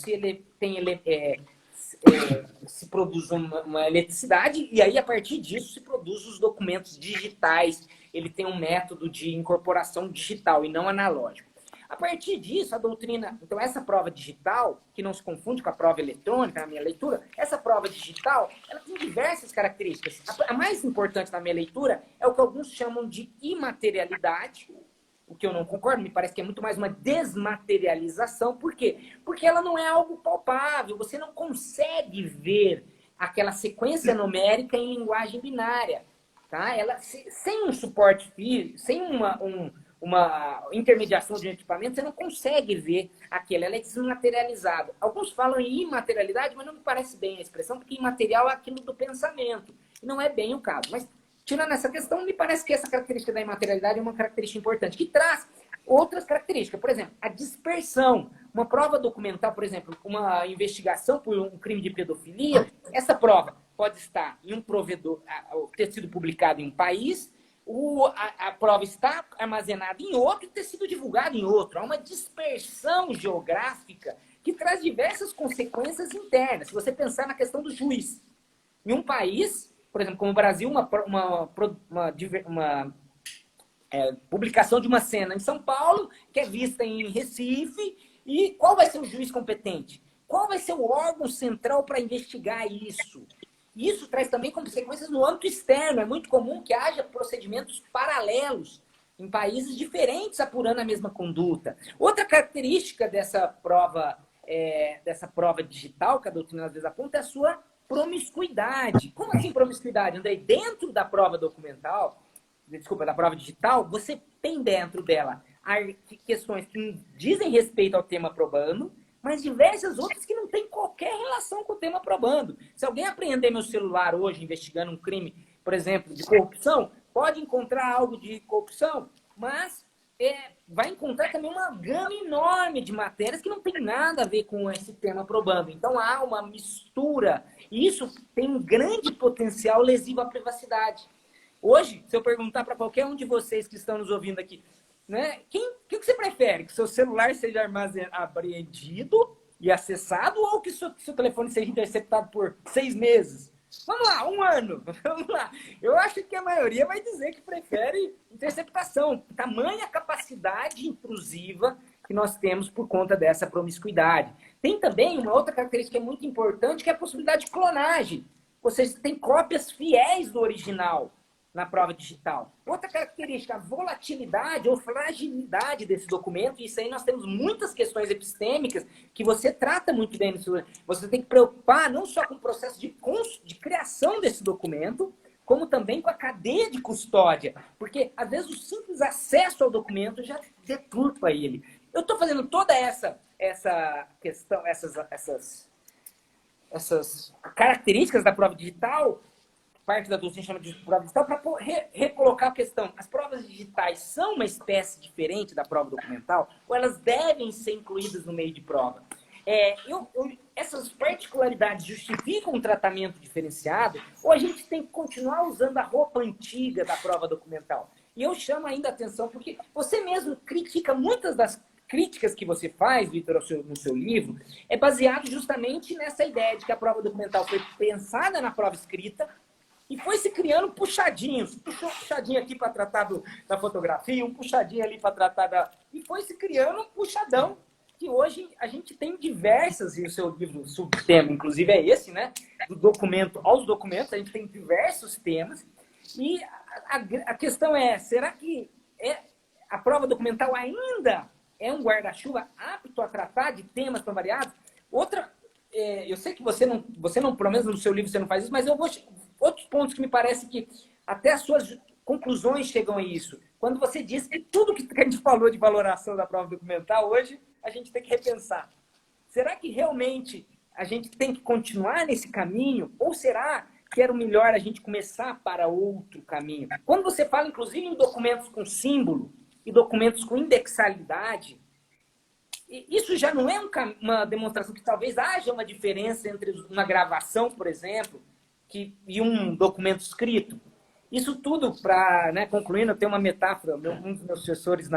se produz uma eletricidade, e aí, a partir disso, se produz os documentos digitais. Ele tem um método de incorporação digital e não analógico. A partir disso, a doutrina... Então, essa prova digital, que não se confunde com a prova eletrônica, na minha leitura, essa prova digital, ela tem diversas características. A mais importante na minha leitura é o que alguns chamam de imaterialidade, o que eu não concordo, me parece que é muito mais uma desmaterialização. Por quê? Porque ela não é algo palpável, você não consegue ver aquela sequência numérica em linguagem binária. Tá? Ela, sem um suporte físico, sem uma intermediação de equipamento, você não consegue ver aquilo, ela é desmaterializada. Alguns falam em imaterialidade, mas não me parece bem a expressão, porque imaterial é aquilo do pensamento, e não é bem o caso. Mas, tirando essa questão, me parece que essa característica da imaterialidade é uma característica importante, que traz outras características. Por exemplo, a dispersão. Uma prova documental, por exemplo, uma investigação por um crime de pedofilia, essa prova pode estar em um provedor, ter sido publicado em um país, a prova está armazenada em outro e ter sido divulgada em outro. Há uma dispersão geográfica que traz diversas consequências internas. Se você pensar na questão do juiz. Em um país, por exemplo, como o Brasil, uma publicação de uma cena em São Paulo, que é vista em Recife, e qual vai ser o juiz competente? Qual vai ser o órgão central para investigar isso? Isso traz também consequências no âmbito externo. É muito comum que haja procedimentos paralelos em países diferentes apurando a mesma conduta. Outra característica dessa prova digital, que a doutrina às vezes aponta, é a sua promiscuidade. Como assim promiscuidade, Andrei? Dentro da prova documental, da prova digital, você tem dentro dela questões que dizem respeito ao tema probando, mas diversas outras que não têm qualquer relação com o tema probando. Se alguém apreender meu celular hoje investigando um crime, por exemplo, de corrupção, pode encontrar algo de corrupção, mas vai encontrar também uma gama enorme de matérias que não tem nada a ver com esse tema probando. Então há uma mistura, e isso tem um grande potencial lesivo à privacidade. Hoje, se eu perguntar para qualquer um de vocês que estão nos ouvindo aqui, né, o que você prefere? Que seu celular seja apreendido e acessado, ou que seu telefone seja interceptado por 6 meses? Vamos lá, 1 ano. Vamos lá. Eu acho que a maioria vai dizer que prefere interceptação. Tamanha capacidade intrusiva que nós temos por conta dessa promiscuidade. Tem também uma outra característica muito importante, que é a possibilidade de clonagem. Ou seja, você tem cópias fiéis do original na prova digital. Outra característica, a volatilidade ou fragilidade desse documento. E isso aí nós temos muitas questões epistêmicas que você trata muito bem. Você tem que preocupar não só com o processo de criação desse documento, como também com a cadeia de custódia. Porque, às vezes, o simples acesso ao documento já deturpa ele. Eu estou fazendo toda essa questão, essas características da prova digital, parte da docência chama de prova digital, para recolocar a questão. As provas digitais são uma espécie diferente da prova documental ou elas devem ser incluídas no meio de prova? Essas particularidades justificam um tratamento diferenciado ou a gente tem que continuar usando a roupa antiga da prova documental? E eu chamo ainda a atenção porque você mesmo critica muitas das críticas que você faz, Vitor, no seu livro, é baseado justamente nessa ideia de que a prova documental foi pensada na prova escrita e foi se criando puxadinhos. Puxou um puxadinho aqui para tratar da fotografia, um puxadinho ali para tratar da... E foi se criando um puxadão que hoje a gente tem diversas, e o seu livro, o subtema, inclusive é esse, né? Do documento aos documentos, a gente tem diversos temas. E a questão é, será que a prova documental ainda é um guarda-chuva apto a tratar de temas tão variados? Eu sei que você não, pelo menos no seu livro você não faz isso, mas eu vou... Outros pontos que me parece que até as suas conclusões chegam a isso. Quando você diz que tudo que a gente falou de valoração da prova documental, hoje a gente tem que repensar. Será que realmente a gente tem que continuar nesse caminho? Ou será que era o melhor a gente começar para outro caminho? Quando você fala, inclusive, em documentos com símbolo e documentos com indexalidade, isso já não é uma demonstração que talvez haja uma diferença entre uma gravação, por exemplo, e um documento escrito? Isso tudo, para, né, concluindo, eu tenho uma metáfora. Um dos meus professores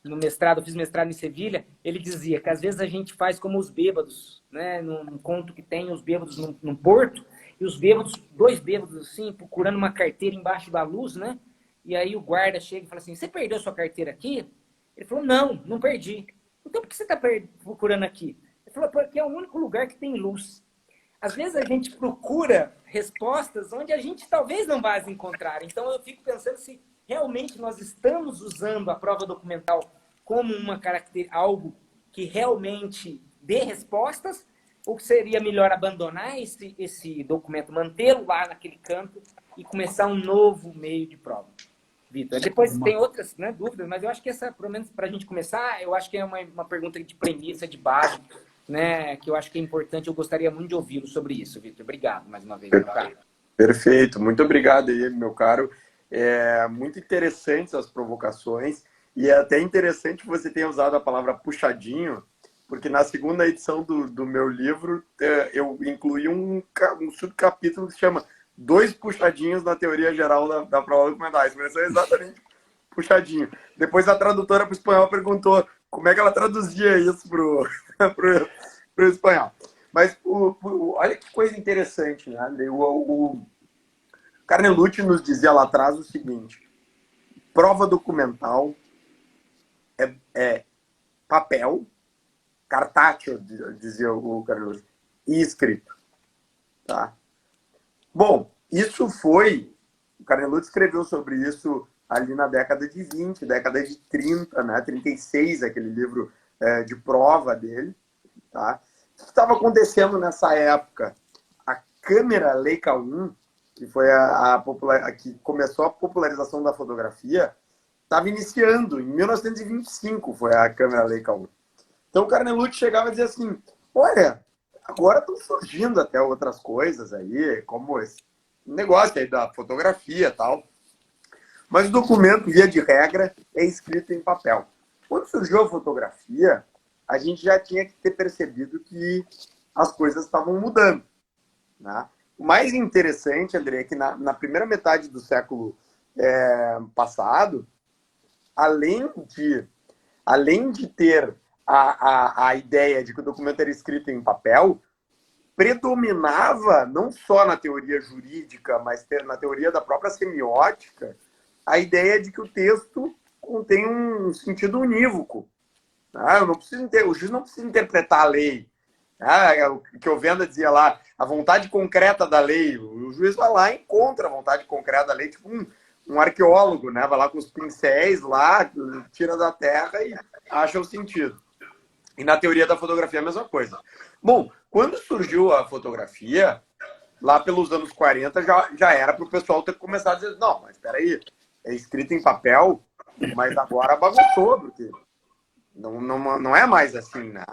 no mestrado, eu fiz mestrado em Sevilha, ele dizia que às vezes a gente faz como os bêbados, né, num conto que tem os bêbados num porto, e os bêbados, dois bêbados assim, procurando uma carteira embaixo da luz, né? E aí o guarda chega e fala assim, você perdeu sua carteira aqui? Ele falou, não perdi. Então por que você está procurando aqui? Ele falou, porque é o único lugar que tem luz. Às vezes a gente procura respostas onde a gente talvez não vá as encontrar. Então eu fico pensando se realmente nós estamos usando a prova documental como algo que realmente dê respostas, ou que seria melhor abandonar esse documento, mantê-lo lá naquele canto e começar um novo meio de prova. Vitor, depois tem outras, né, dúvidas, mas eu acho que essa, pelo menos para a gente começar, eu acho que é uma pergunta de premissa, de base, né, que eu acho que é importante. Eu gostaria muito de ouvi-lo sobre isso, Vitor. Obrigado mais uma vez, meu caro.
Perfeito, muito obrigado aí, meu caro. É muito interessantes as provocações e é até interessante que você tenha usado a palavra puxadinho, porque na segunda edição do meu livro eu incluí um subcapítulo que se chama Dois Puxadinhos na Teoria Geral da Prova Documental. A expressão é exatamente puxadinho. Depois a tradutora para o espanhol perguntou como é que ela traduzia isso pro espanhol. Mas olha que coisa interessante, né, Andrei? O Carnelucci nos dizia lá atrás o seguinte: prova documental é papel, cartátil, dizia o Carnelucci, e escrito. Tá? Bom, isso foi... O Carnelucci escreveu sobre isso ali na década de 20, década de 30, né? 36, aquele livro de prova dele. Tá? O que estava acontecendo nessa época? A câmera Leica 1, que foi que começou a popularização da fotografia, estava iniciando. Em 1925 foi a câmera Leica 1. Então o Carnelucci chegava e dizia assim, olha, agora estão surgindo até outras coisas aí, como esse negócio aí da fotografia e tal. Mas o documento, via de regra, é escrito em papel. Quando surgiu a fotografia, a gente já tinha que ter percebido que as coisas estavam mudando. Né? O mais interessante, André, é que na primeira metade do século passado, além de ter a ideia de que o documento era escrito em papel, predominava, não só na teoria jurídica, mas na teoria da própria semiótica, a ideia de que o texto contém um sentido unívoco. O juiz não precisa interpretar a lei. O que o Venda dizia lá, a vontade concreta da lei. O juiz vai lá e encontra a vontade concreta da lei, tipo um arqueólogo, né? Vai lá com os pincéis, lá, tira da terra e acha o sentido. E na teoria da fotografia é a mesma coisa. Bom, quando surgiu a fotografia, lá pelos anos 40, já era para o pessoal ter começado a dizer, não, mas espera aí, é escrito em papel, mas agora bagunçou, porque não é mais assim, né?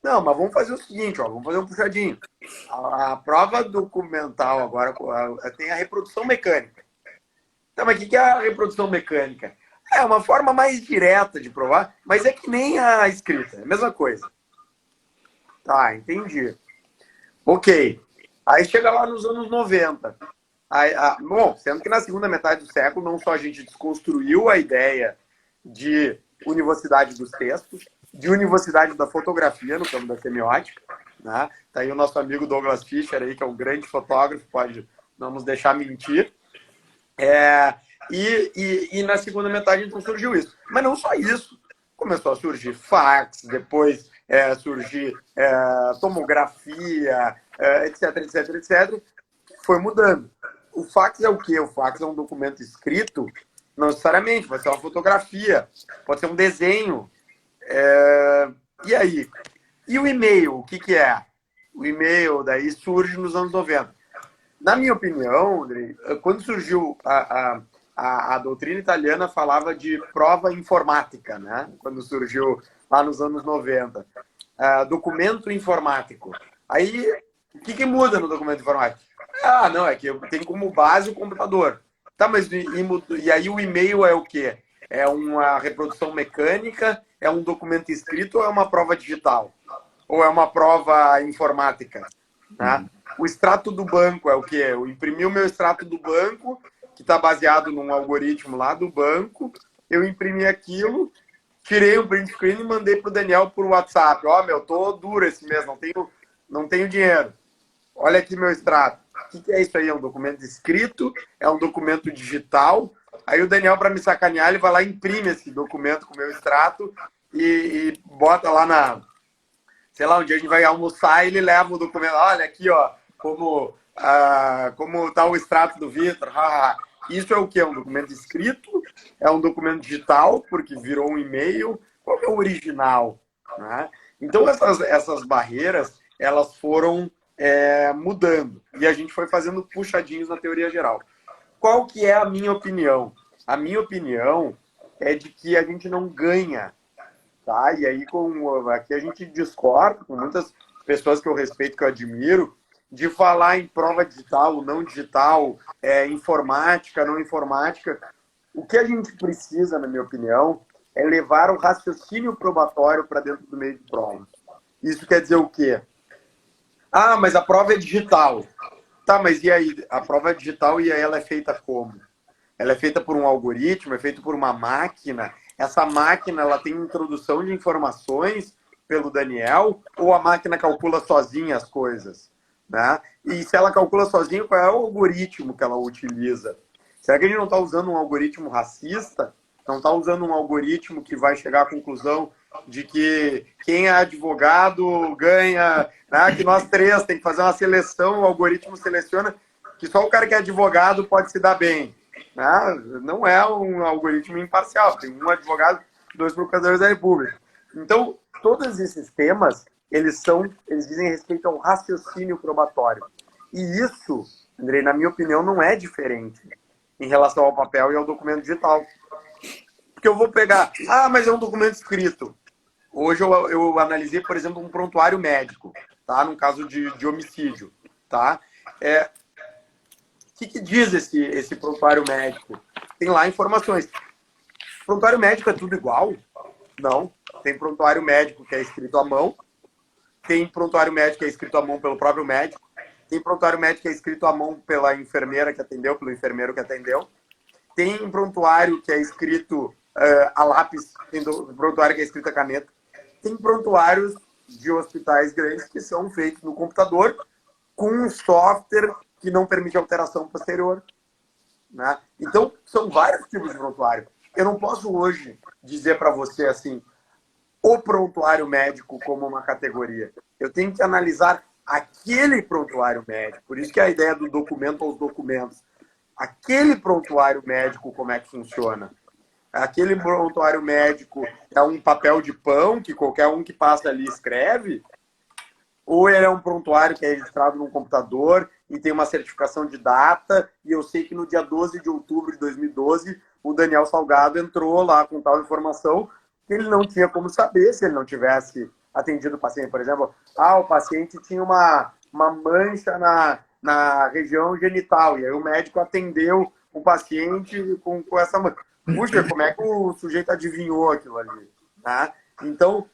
Não, mas vamos fazer o seguinte, ó, vamos fazer um puxadinho. A prova documental agora tem a reprodução mecânica. Então, mas o que é a reprodução mecânica? É uma forma mais direta de provar, mas é que nem a escrita, é a mesma coisa. Tá, entendi. Ok. Aí chega lá nos anos 90. Bom, sendo que na segunda metade do século não só a gente desconstruiu a ideia de universidade dos textos, de universidade da fotografia no campo da semiótica, né? Tá aí o nosso amigo Douglas Fischer aí, que é um grande fotógrafo, pode não nos deixar mentir. E na segunda metade então surgiu isso. Mas não só isso. Começou a surgir fax, depois surgir tomografia, etc, etc, etc. Foi mudando. O fax é o quê? O fax é um documento escrito, não necessariamente, pode ser uma fotografia, pode ser um desenho. E aí? E o e-mail, o que é? O e-mail daí surge nos anos 90. Na minha opinião, Andrei, quando surgiu a doutrina italiana falava de prova informática, né? Quando surgiu lá nos anos 90. Documento informático. Aí, o que muda no documento informático? Não, é que tem como base o computador. Tá, mas e aí o e-mail é o quê? É uma reprodução mecânica? É um documento escrito ou é uma prova digital? Ou é uma prova informática? Né? O extrato do banco é o quê? Eu imprimi o meu extrato do banco, que está baseado num algoritmo lá do banco. Eu imprimi aquilo, tirei um print screen e mandei para o Daniel por WhatsApp. Meu, tô duro esse mês, não tenho dinheiro. Olha aqui meu extrato. O que é isso aí? É um documento escrito? É um documento digital? Aí o Daniel, para me sacanear, ele vai lá e imprime esse documento com o meu extrato e bota lá sei lá, um dia a gente vai almoçar e ele leva o documento. Olha aqui, ó, como tá o extrato do Vitor. Isso é o que? É um documento escrito? É um documento digital, porque virou um e-mail? Qual que é o original? Né? Então, essas barreiras, elas foram mudando. E a gente foi fazendo puxadinhos na teoria geral. Qual que é a minha opinião? A minha opinião é de que a gente não ganha. Tá? E aí, aqui a gente discorda com muitas pessoas que eu respeito, que eu admiro, de falar em prova digital ou não digital, informática, não informática. O que a gente precisa, na minha opinião, é levar o raciocínio probatório para dentro do meio de prova. Isso quer dizer o quê? Mas a prova é digital. Tá, mas e aí? A prova é digital e aí ela é feita como? Ela é feita por um algoritmo, é feita por uma máquina. Essa máquina ela tem introdução de informações pelo Daniel ou a máquina calcula sozinha as coisas? Né? E se ela calcula sozinha, qual é o algoritmo que ela utiliza? Será que a gente não está usando um algoritmo racista? Não está usando um algoritmo que vai chegar à conclusão de que quem é advogado ganha, né? Que nós três tem que fazer uma seleção, o algoritmo seleciona que só o cara que é advogado pode se dar bem. Não é um algoritmo imparcial, tem um advogado, 2 procuradores da República. Então, todos esses temas, eles dizem respeito ao raciocínio probatório. E isso, Andrei, na minha opinião, não é diferente em relação ao papel e ao documento digital. Porque eu vou pegar, mas é um documento escrito. Hoje eu analisei, por exemplo, um prontuário médico, tá? Num caso de homicídio, tá? O que diz esse prontuário médico? Tem lá informações. Prontuário médico é tudo igual? Não. Tem prontuário médico que é escrito à mão. Tem prontuário médico que é escrito à mão pelo próprio médico. Tem prontuário médico que é escrito à mão pela enfermeira que atendeu, pelo enfermeiro que atendeu. Tem prontuário que é escrito a lápis. Tem prontuário que é escrito a caneta. Tem prontuários de hospitais grandes que são feitos no computador com um software que não permite alteração posterior. Né? Então, são vários tipos de prontuário. Eu não posso hoje dizer para você assim, o prontuário médico como uma categoria. Eu tenho que analisar aquele prontuário médico. Por isso que é a ideia do documento aos documentos. Aquele prontuário médico, como é que funciona? Aquele prontuário médico é um papel de pão que qualquer um que passa ali escreve? Ou ele é um prontuário que é registrado num computador e tem uma certificação de data, e eu sei que no dia 12 de outubro de 2012 o Daniel Salgado entrou lá com tal informação que ele não tinha como saber se ele não tivesse atendido o paciente. Por exemplo, o paciente tinha uma mancha na região genital, e aí o médico atendeu o paciente com essa mancha. Puxa, como é que o sujeito adivinhou aquilo ali? Né? Então,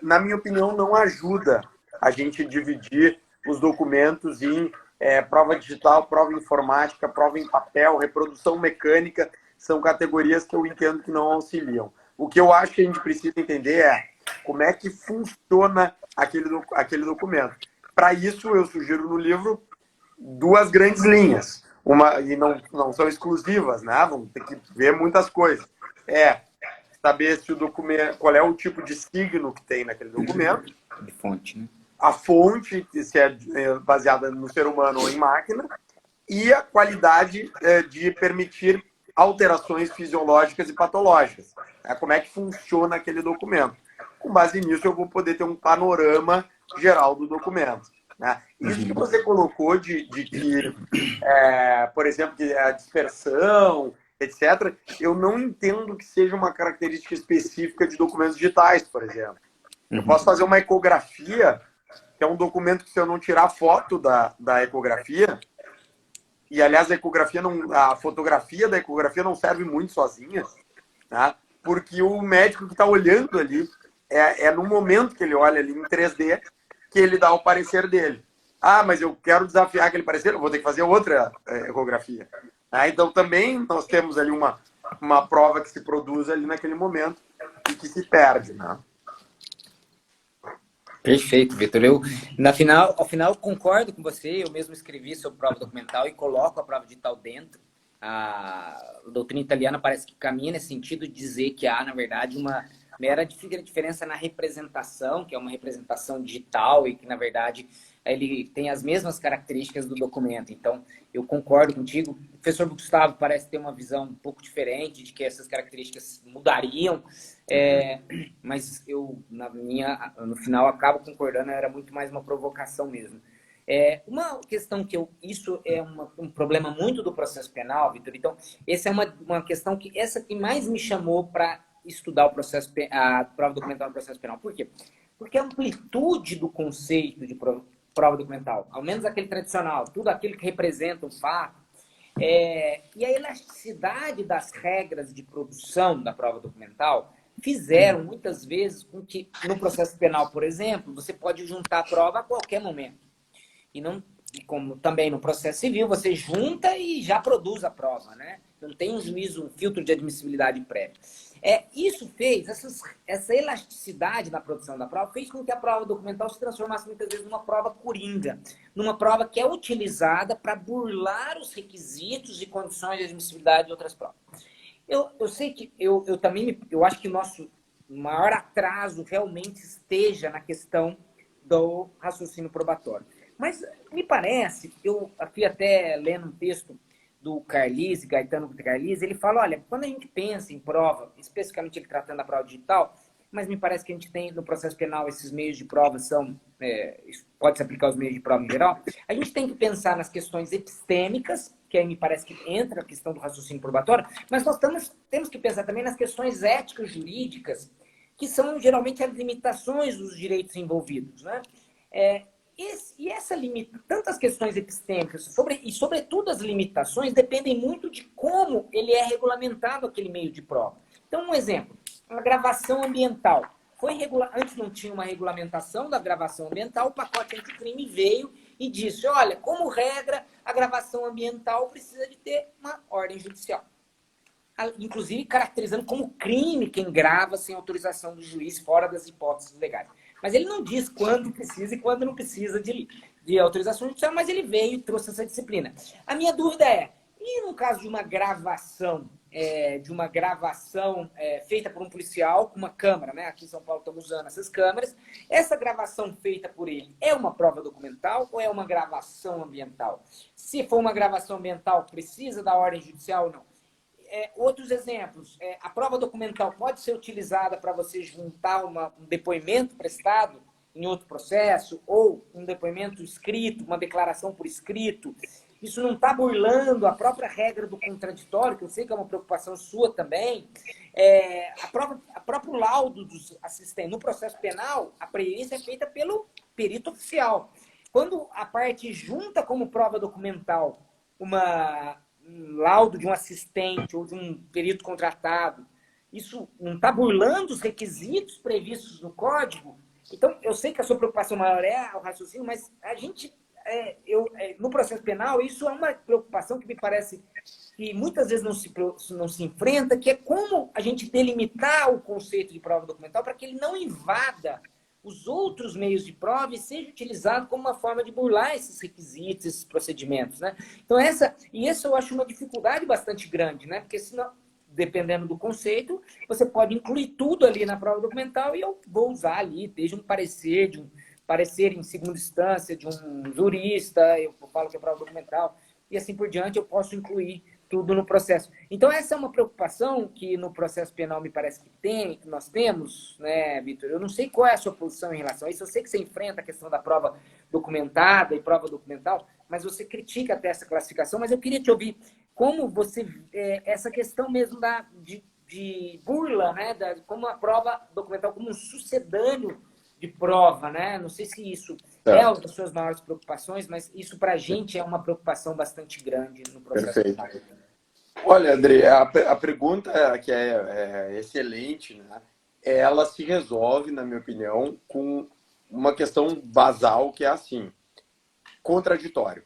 na minha opinião, não ajuda a gente dividir os documentos em prova digital, prova informática, prova em papel, reprodução mecânica, são categorias que eu entendo que não auxiliam. O que eu acho que a gente precisa entender é como é que funciona aquele documento. Para isso, eu sugiro no livro 2 grandes linhas. E não são exclusivas, né? Vamos ter que ver muitas coisas. Saber se o documento, qual é o tipo de signo que tem naquele documento.
De fonte, né?
A fonte, se é baseada no ser humano ou em máquina, e a qualidade de permitir alterações fisiológicas e patológicas. Como é que funciona aquele documento. Com base nisso, eu vou poder ter um panorama geral do documento. Né? Isso que você colocou de que, por exemplo, que a dispersão, etc., eu não entendo que seja uma característica específica de documentos digitais, por exemplo. Eu posso fazer uma ecografia, que é um documento que, se eu não tirar foto da ecografia, e aliás a fotografia da ecografia não serve muito sozinha, tá? Porque o médico que está olhando ali, no momento que ele olha ali em 3D, que ele dá o parecer dele. Mas eu quero desafiar aquele parecer, eu vou ter que fazer outra ecografia. Então também nós temos ali uma prova que se produz ali naquele momento e que se perde, né?
Perfeito, Vitor. Ao final, concordo com você. Eu mesmo escrevi sobre prova documental e coloco a prova digital dentro. A doutrina italiana parece que caminha nesse sentido de dizer que há, na verdade, uma mera diferença na representação, que é uma representação digital e que, na verdade, ele tem as mesmas características do documento. Então, eu concordo contigo. O professor Gustavo parece ter uma visão um pouco diferente de que essas características mudariam, mas eu, no final, acabo concordando, era muito mais uma provocação mesmo. Uma questão isso é um problema muito do processo penal, Vitor. Então, essa é uma questão que mais me chamou para estudar a prova documental no processo penal. Por quê? Porque a amplitude do conceito de prova documental, ao menos aquele tradicional, tudo aquilo que representa um fato, e a elasticidade das regras de produção da prova documental fizeram, muitas vezes, com que, no processo penal, por exemplo, você pode juntar a prova a qualquer momento. E como também no processo civil, você junta e já produz a prova, né? Não tem um juízo, um filtro de admissibilidade prévio. Isso fez, essa elasticidade na produção da prova, fez com que a prova documental se transformasse muitas vezes numa prova coringa, numa prova que é utilizada para burlar os requisitos e condições de admissibilidade de outras provas. Eu sei que eu acho que o nosso maior atraso realmente esteja na questão do raciocínio probatório. Mas me parece, eu fui até lendo um texto do Carlise, Gaetano Carlise, ele fala, olha, quando a gente pensa em prova, especificamente ele tratando da prova digital, mas me parece que a gente tem no processo penal esses meios de prova pode-se aplicar aos meios de prova em geral, a gente tem que pensar nas questões epistêmicas, que aí me parece que entra a questão do raciocínio probatório, mas nós temos que pensar também nas questões éticas jurídicas, que são geralmente as limitações dos direitos envolvidos, né? Tantas questões epistêmicas e, sobretudo, as limitações dependem muito de como ele é regulamentado, aquele meio de prova. Então, um exemplo, a gravação ambiental. Antes não tinha uma regulamentação da gravação ambiental, o pacote anticrime veio e disse, olha, como regra, a gravação ambiental precisa de ter uma ordem judicial. Inclusive caracterizando como crime quem grava sem autorização do juiz, fora das hipóteses legais. Mas ele não diz quando precisa e quando não precisa de autorização judicial, mas ele veio e trouxe essa disciplina. A minha dúvida e no caso de uma gravação, feita por um policial com uma câmera, né? Aqui em São Paulo estamos usando essas câmeras, essa gravação feita por ele é uma prova documental ou é uma gravação ambiental? Se for uma gravação ambiental, precisa da ordem judicial ou não? Outros exemplos, a prova documental pode ser utilizada para você juntar um depoimento prestado em outro processo ou um depoimento escrito, uma declaração por escrito. isso não está burlando a própria regra do contraditório, que eu sei que é uma preocupação sua também. A próprio laudo dos assistentes no processo penal, a perícia é feita pelo perito oficial. Quando a parte junta como prova documental um laudo de um assistente ou de um perito contratado, isso não está burlando os requisitos previstos no código? Então, eu sei que a sua preocupação maior é o raciocínio, mas a gente, no processo penal, isso é uma preocupação que me parece que muitas vezes não se enfrenta, que é como a gente delimitar o conceito de prova documental para que ele não invada os outros meios de prova e seja utilizado como uma forma de burlar esses requisitos, esses procedimentos, né? Então, essa eu acho uma dificuldade bastante grande, né? Porque senão, dependendo do conceito, você pode incluir tudo ali na prova documental e eu vou usar ali, desde um parecer em segunda instância de um jurista, eu falo que é prova documental, e assim por diante eu posso incluir tudo no processo. Então, essa é uma preocupação que no processo penal me parece que nós temos, né, Vitor? Eu não sei qual é a sua posição em relação a isso, eu sei que você enfrenta a questão da prova documentada e prova documental, mas você critica até essa classificação, mas eu queria te ouvir como você, essa questão mesmo de burla, né, como a prova documental, como um sucedâneo de prova, né? Não sei se isso é uma das suas maiores preocupações, mas isso para a gente é uma preocupação bastante grande no processo.
Perfeito. Olha, André, a pergunta que é excelente, né? Ela se resolve, na minha opinião, com uma questão basal que é assim: contraditório.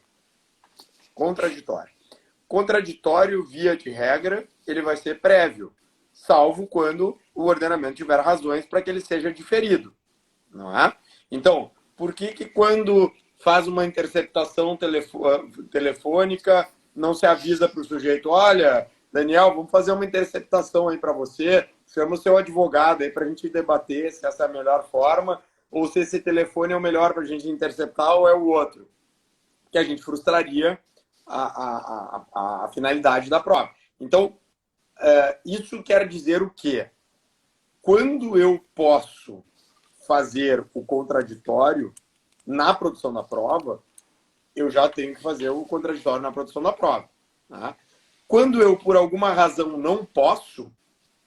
Contraditório, via de regra, ele vai ser prévio, salvo quando o ordenamento tiver razões para que ele seja diferido, não é? Então, por que quando faz uma interceptação telefônica não se avisa para o sujeito: olha, Daniel, vamos fazer uma interceptação aí para você, chama o seu advogado aí para a gente debater se essa é a melhor forma ou se esse telefone é o melhor para a gente interceptar ou é o outro? Que a gente frustraria a finalidade da prova. Então, isso quer dizer o quê? Quando eu posso fazer o contraditório na produção da prova, eu já tenho que fazer o contraditório na produção da prova. Tá? Quando eu, por alguma razão, não posso,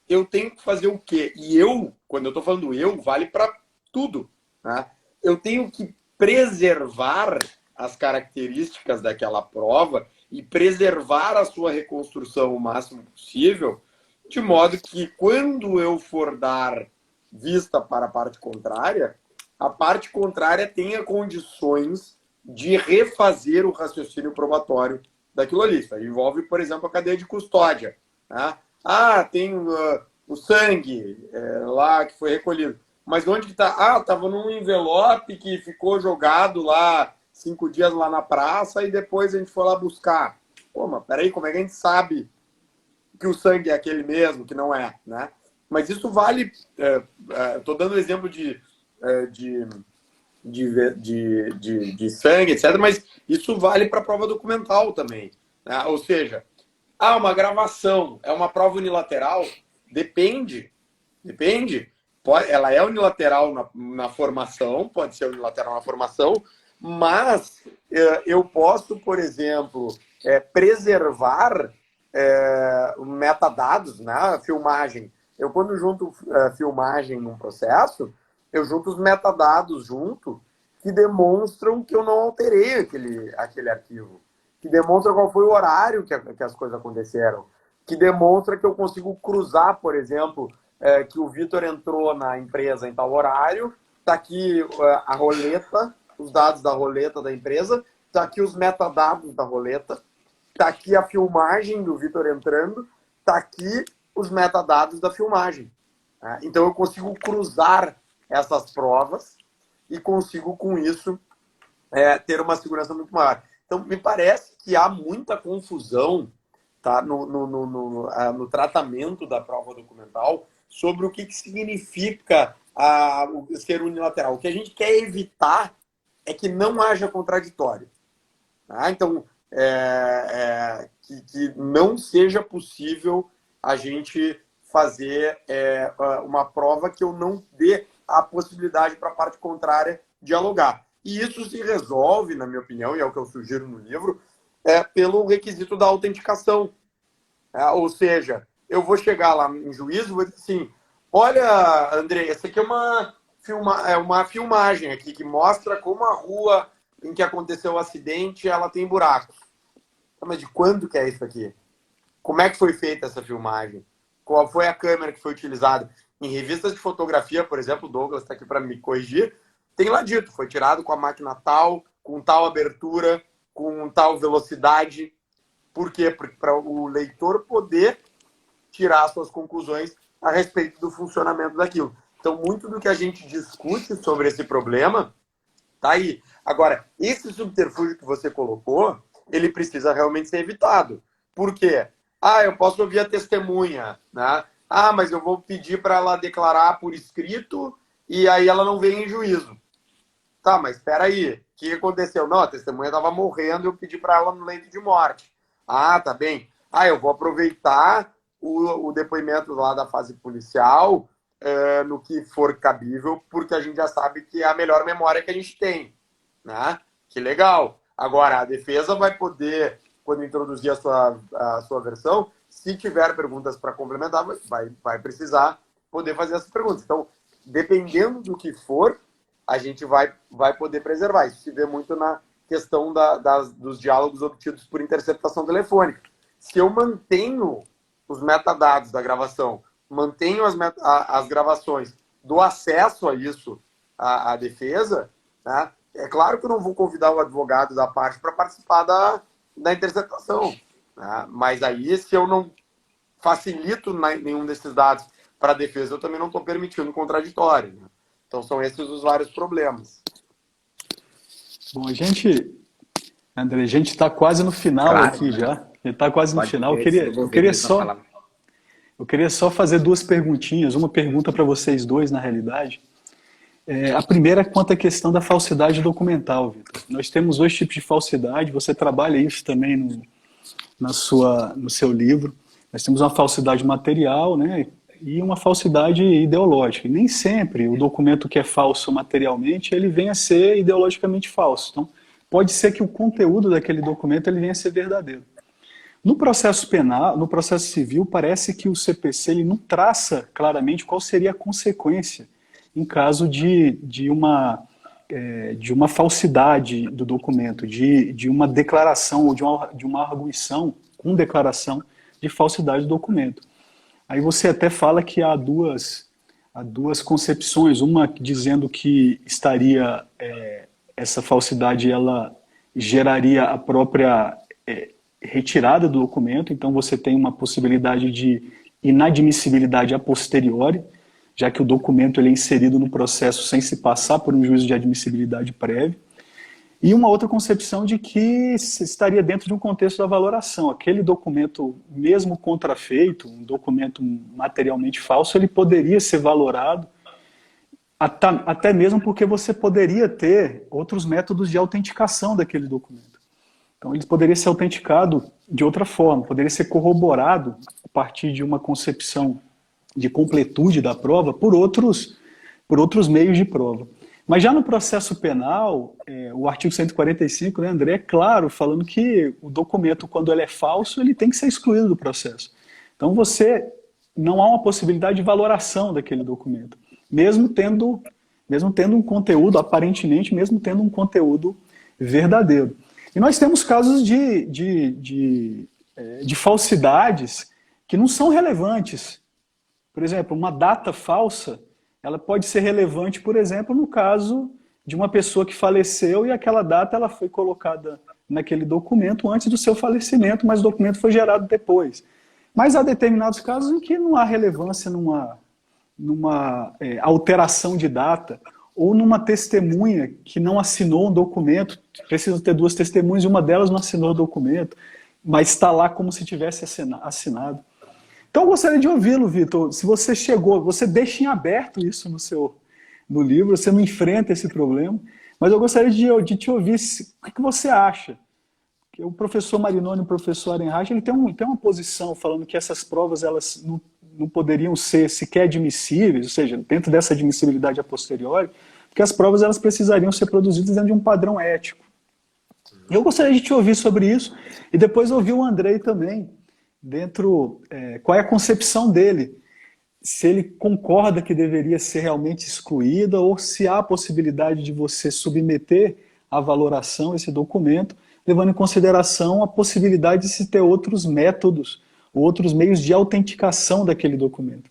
eu tenho que fazer o quê? E quando eu estou falando vale para tudo. Tá? Eu tenho que preservar as características daquela prova e preservar a sua reconstrução o máximo possível, de modo que quando eu for dar vista para a parte contrária tenha condições de refazer o raciocínio probatório daquilo ali. Isso envolve, por exemplo, a cadeia de custódia. Tá? Tem o sangue lá que foi recolhido. Mas onde que está? Estava num envelope que ficou jogado lá 5 dias lá na praça e depois a gente foi lá buscar. Pô, mas peraí, como é que a gente sabe que o sangue é aquele mesmo, que não é, né? Mas isso vale... Estou dando exemplo de sangue, etc., mas isso vale para a prova documental também. Né? Ou seja, uma gravação é uma prova unilateral? Depende. Ela é unilateral na formação, pode ser unilateral na formação, mas eu posso, por exemplo, preservar metadados, né? Filmagem. Eu, quando junto filmagem num processo, eu junto os metadados que demonstram que eu não alterei aquele arquivo, que demonstram qual foi o horário que as coisas aconteceram, que demonstra que eu consigo cruzar, por exemplo, que o Vitor entrou na empresa em tal horário, está aqui a roleta, os dados da roleta da empresa, está aqui os metadados da roleta, está aqui a filmagem do Vitor entrando, está aqui os metadados da filmagem. Tá? Então eu consigo cruzar essas provas e consigo, com isso, ter uma segurança muito maior. Então, me parece que há muita confusão, tá, no tratamento da prova documental sobre o que significa ser unilateral. O que a gente quer evitar é que não haja contraditório. Tá? Então, que não seja possível a gente fazer uma prova que eu não dê a possibilidade para a parte contrária dialogar. E isso se resolve, na minha opinião, e é o que eu sugiro no livro, pelo requisito da autenticação. Ou seja, eu vou chegar lá em juízo e vou dizer assim, olha, André, essa aqui é uma filmagem aqui que mostra como a rua em que aconteceu o acidente, ela tem buracos. Mas de quando que é isso aqui? Como é que foi feita essa filmagem? Qual foi a câmera que foi utilizada? Em revistas de fotografia, por exemplo, o Douglas está aqui para me corrigir, tem lá dito, foi tirado com a máquina tal, com tal abertura, com tal velocidade. Por quê? Para o leitor poder tirar suas conclusões a respeito do funcionamento daquilo. Então, muito do que a gente discute sobre esse problema tá aí. Agora, esse subterfúgio que você colocou, ele precisa realmente ser evitado. Por quê? Eu posso ouvir a testemunha, né? Mas eu vou pedir para ela declarar por escrito e aí ela não vem em juízo. Tá, mas espera aí. O que aconteceu? Não, a testemunha estava morrendo e eu pedi para ela no leito de morte. Tá bem. Eu vou aproveitar o depoimento lá da fase policial no que for cabível, porque a gente já sabe que é a melhor memória que a gente tem, né? Que legal. Agora, a defesa vai poder, quando introduzir a sua versão, se tiver perguntas para complementar, vai precisar poder fazer essas perguntas. Então, dependendo do que for, a gente vai poder preservar. Isso se vê muito na questão dos diálogos obtidos por interceptação telefônica. Se eu mantenho os metadados da gravação, mantenho as gravações, dou acesso a isso à defesa, né? É claro que eu não vou convidar o advogado da parte para participar da interceptação, né? Mas aí, se eu não facilito nenhum desses dados para a defesa, eu também não estou permitindo contraditório, né? Então, são esses os vários problemas.
Bom, André, a gente está quase no final aqui já. A gente está quase no final. Eu queria só fazer duas perguntinhas. Uma pergunta para vocês dois, na realidade. A primeira é quanto à questão da falsidade documental, Vitor. Nós temos dois tipos de falsidade. Você trabalha isso também no seu livro. Nós temos uma falsidade material, né, e uma falsidade ideológica. E nem sempre o documento que é falso materialmente, ele venha a ser ideologicamente falso. Então, pode ser que o conteúdo daquele documento ele venha a ser verdadeiro. No processo penal, no processo civil, parece que o CPC ele não traça claramente qual seria a consequência em caso de uma falsidade do documento, de uma declaração ou de uma arguição com declaração de falsidade do documento. Aí você até fala que há duas concepções, uma dizendo que essa falsidade ela geraria a própria retirada do documento, então você tem uma possibilidade de inadmissibilidade a posteriori, já que o documento ele é inserido no processo sem se passar por um juízo de admissibilidade prévio. E uma outra concepção de que estaria dentro de um contexto da valoração. Aquele documento, mesmo contrafeito, um documento materialmente falso, ele poderia ser valorado, até mesmo porque você poderia ter outros métodos de autenticação daquele documento. Então, ele poderia ser autenticado de outra forma, poderia ser corroborado a partir de uma concepção de completude da prova por outros meios de prova. Mas já no processo penal, o artigo 145, né, André, é claro, falando que o documento, quando ele é falso, ele tem que ser excluído do processo. Então não há uma possibilidade de valoração daquele documento, mesmo tendo um conteúdo, aparentemente, mesmo tendo um conteúdo verdadeiro. E nós temos casos de falsidades que não são relevantes. Por exemplo, uma data falsa, ela pode ser relevante, por exemplo, no caso de uma pessoa que faleceu e aquela data ela foi colocada naquele documento antes do seu falecimento, mas o documento foi gerado depois. Mas há determinados casos em que não há relevância numa alteração de data, ou numa testemunha que não assinou um documento, precisam ter duas testemunhas e uma delas não assinou o documento, mas está lá como se tivesse assinado. Então eu gostaria de ouvi-lo, Vitor. Se você você deixa em aberto isso no livro, você não enfrenta esse problema, mas eu gostaria de te ouvir o que você acha. Porque o professor Marinoni e o professor Arenreich, ele tem uma posição falando que essas provas elas não poderiam ser sequer admissíveis, ou seja, dentro dessa admissibilidade a posteriori, porque as provas elas precisariam ser produzidas dentro de um padrão ético. Eu gostaria de te ouvir sobre isso e depois ouvir o Andrei também, qual é a concepção dele, se ele concorda que deveria ser realmente excluída ou se há a possibilidade de você submeter à valoração esse documento, levando em consideração a possibilidade de se ter outros métodos, outros meios de autenticação daquele documento.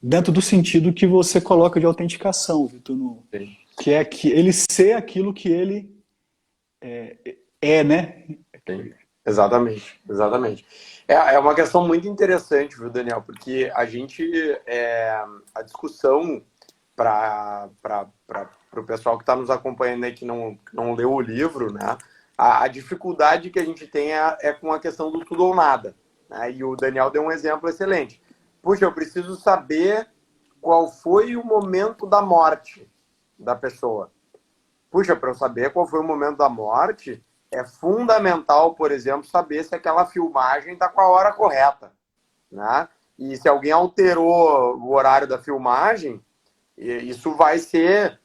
Dentro do sentido que você coloca de autenticação, Vitor, que é que ele ser aquilo que ele né?
Sim. Exatamente, exatamente. É uma questão muito interessante, viu, Daniel? Porque a discussão para o pessoal que está nos acompanhando aí que não leu o livro, né? A dificuldade que a gente tem é com a questão do tudo ou nada, né? E o Daniel deu um exemplo excelente. Puxa, eu preciso saber qual foi o momento da morte da pessoa. Puxa, para eu saber qual foi o momento da morte, é fundamental, por exemplo, saber se aquela filmagem está com a hora correta, né? E se alguém alterou o horário da filmagem, isso vai ser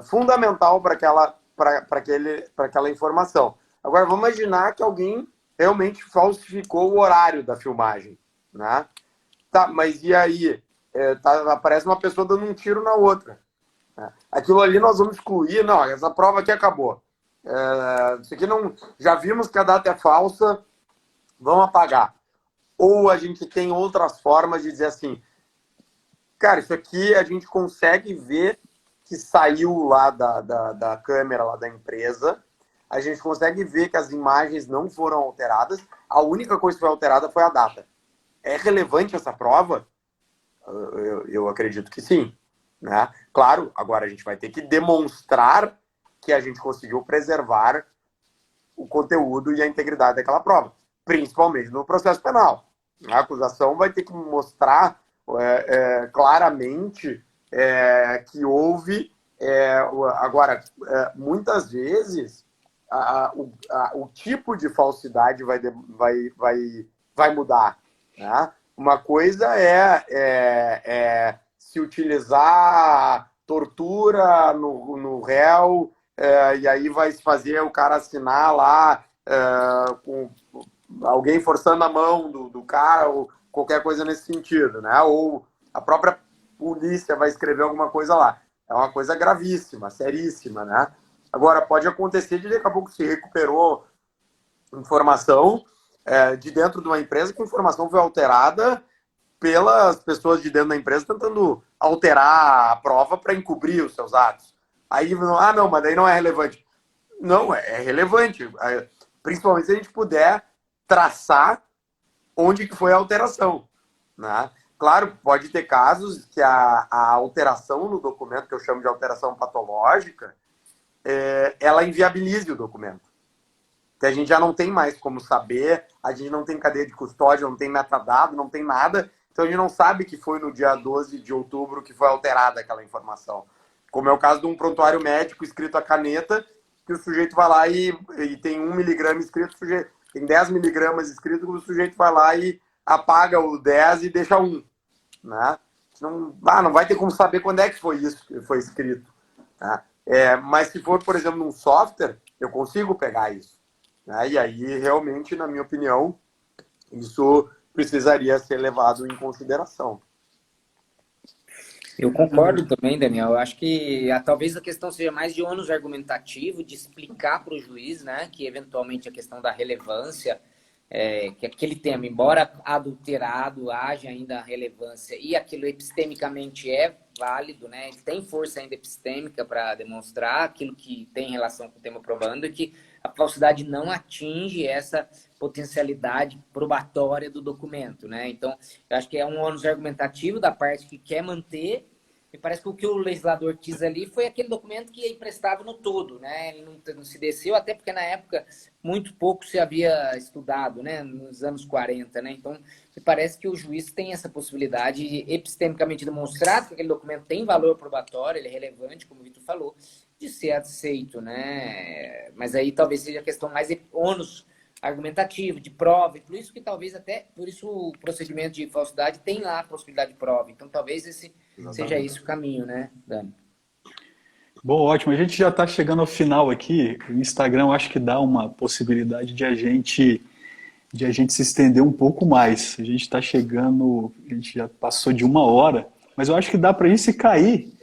fundamental para aquela informação. Agora, vamos imaginar que alguém realmente falsificou o horário da filmagem, né? Tá, mas e aí? Aparece uma pessoa dando um tiro na outra. Né? Aquilo ali nós vamos excluir. Não, essa prova aqui acabou. Isso aqui não, já vimos que a data é falsa, vamos apagar. Ou a gente tem outras formas de dizer assim, cara, isso aqui a gente consegue ver que saiu lá da câmera lá da empresa, a gente consegue ver que as imagens não foram alteradas, a única coisa que foi alterada foi a data. É relevante essa prova? Eu acredito que sim. Né? Claro, agora a gente vai ter que demonstrar que a gente conseguiu preservar o conteúdo e a integridade daquela prova, principalmente no processo penal. A acusação vai ter que mostrar claramente que houve... agora, muitas vezes, o tipo de falsidade vai mudar. Né? Uma coisa é se utilizar tortura no réu, e aí vai se fazer o cara assinar lá com alguém forçando a mão do cara, ou qualquer coisa nesse sentido, né? Ou a própria polícia vai escrever alguma coisa lá. É uma coisa gravíssima, seríssima, né? Agora, pode acontecer de daqui a pouco se recuperou informação de dentro de uma empresa, que a informação foi alterada pelas pessoas de dentro da empresa tentando alterar a prova para encobrir os seus atos. Aí, não, mas daí não é relevante. Não, é relevante. Principalmente se a gente puder traçar onde que foi a alteração. Né? Claro, pode ter casos que a alteração no documento, que eu chamo de alteração patológica, ela inviabilize o documento. Que a gente já não tem mais como saber, a gente não tem cadeia de custódia, não tem metadado, não tem nada. Então a gente não sabe que foi no dia 12 de outubro que foi alterada aquela informação. Como é o caso de um prontuário médico escrito a caneta, que o sujeito vai lá e tem 1 miligrama escrito, tem 10 miligramas escrito, o sujeito vai lá e apaga o 10 e deixa 1. Né? Não vai ter como saber quando é que foi isso que foi escrito. Né? Mas se for, por exemplo, num software, eu consigo pegar isso. Né? E aí, realmente, na minha opinião, isso precisaria ser levado em consideração.
Eu concordo também, Daniel. Eu acho que talvez a questão seja mais de ônus argumentativo, de explicar para o juiz, né, que eventualmente a questão da relevância, que aquele tema, embora adulterado, haja ainda relevância e aquilo epistemicamente é válido, né, ele tem força ainda epistêmica para demonstrar aquilo que tem relação com o tema probando e que a falsidade não atinge essa potencialidade probatória do documento, né? Então, eu acho que é um ônus argumentativo da parte que quer manter. Me parece que o que o legislador quis ali foi aquele documento que é emprestado no todo, né? Ele não se desceu, até porque na época muito pouco se havia estudado, né? Nos anos 40, né? Então, me parece que o juiz tem essa possibilidade de epistemicamente demonstrar que aquele documento tem valor probatório, ele é relevante, como o Vitor falou, de ser aceito, né? Mas aí talvez seja a questão mais ônus argumentativo, de prova, e por isso que talvez até, por isso o procedimento de falsidade tem lá a possibilidade de prova. Então talvez esse seja esse o caminho, né, Dani?
Bom, ótimo. A gente já está chegando ao final aqui. O Instagram, eu acho que dá uma possibilidade de a gente se estender um pouco mais. A gente está chegando, a gente já passou de 1 hora, mas eu acho que dá para ir se cair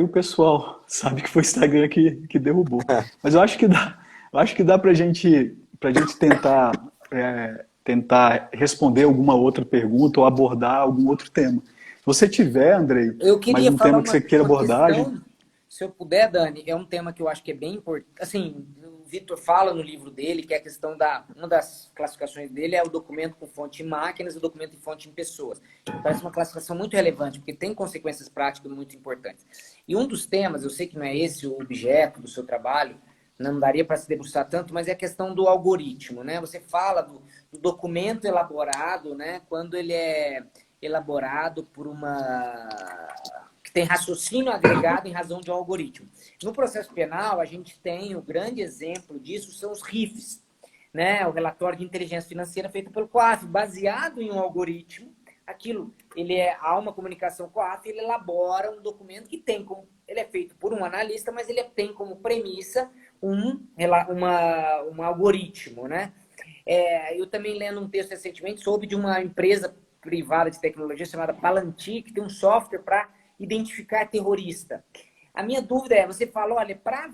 o pessoal, sabe que foi o Instagram que derrubou. Mas eu acho que dá para gente tentar responder alguma outra pergunta ou abordar algum outro tema. Se você tiver, Andrei,
Eu
mais
queria
um
falar
tema que você queira
uma
abordagem,
questão, se eu puder, Dani, é um tema que eu acho que é bem importante. Assim, o Vitor fala no livro dele que é a questão uma das classificações dele é o documento com fonte em máquinas e o documento em fonte em pessoas. Me parece uma classificação muito relevante, porque tem consequências práticas muito importantes. E um dos temas, eu sei que não é esse o objeto do seu trabalho, não daria para se debruçar tanto, mas é a questão do algoritmo, né? Você fala do documento elaborado, né? Quando ele é elaborado por que tem raciocínio agregado em razão de um algoritmo. No processo penal, a gente tem o grande exemplo disso, são os RIFs, né? O relatório de inteligência financeira feito pelo COAF, baseado em um algoritmo. Há uma comunicação com a COAF, ele elabora um documento que ele é feito por um analista, mas ele tem como premissa um algoritmo, né? Eu também lendo um texto recentemente soube de uma empresa privada de tecnologia chamada Palantir, que tem um software para identificar terrorista. A minha dúvida é, você falou, olha, para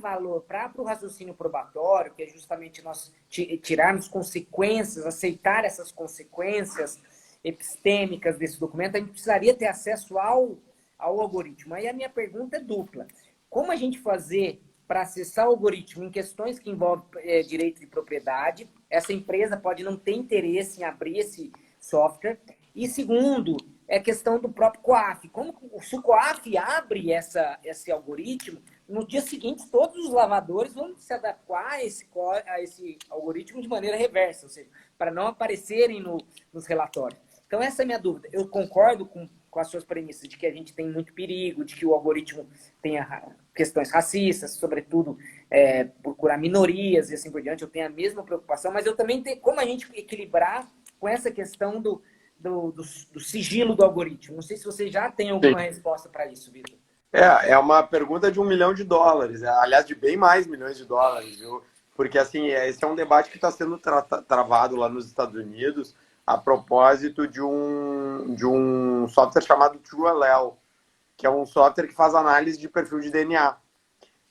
o raciocínio probatório, que é justamente nós tirarmos consequências, aceitar essas consequências epistêmicas desse documento, a gente precisaria ter acesso ao algoritmo. Aí a minha pergunta é dupla. Como a gente fazer para acessar o algoritmo em questões que envolvem direito de propriedade? Essa empresa pode não ter interesse em abrir esse software. E segundo, é a questão do próprio COAF. Se o COAF abre esse algoritmo, no dia seguinte todos os lavadores vão se adequar a esse algoritmo de maneira reversa, ou seja, para não aparecerem nos relatórios. Então essa é a minha dúvida. Eu concordo com as suas premissas de que a gente tem muito perigo, de que o algoritmo tenha questões racistas, sobretudo procurar minorias e assim por diante. Eu tenho a mesma preocupação, mas eu também tenho como a gente equilibrar com essa questão do sigilo do algoritmo. Não sei se você já tem alguma
Sim.
resposta para isso, Vitor.
É uma pergunta de $1 milhão, aliás, de bem mais milhões de dólares, viu? Porque, assim, esse é um debate que está sendo travado lá nos Estados Unidos a propósito de um software chamado TrueLL, que é um software que faz análise de perfil de DNA.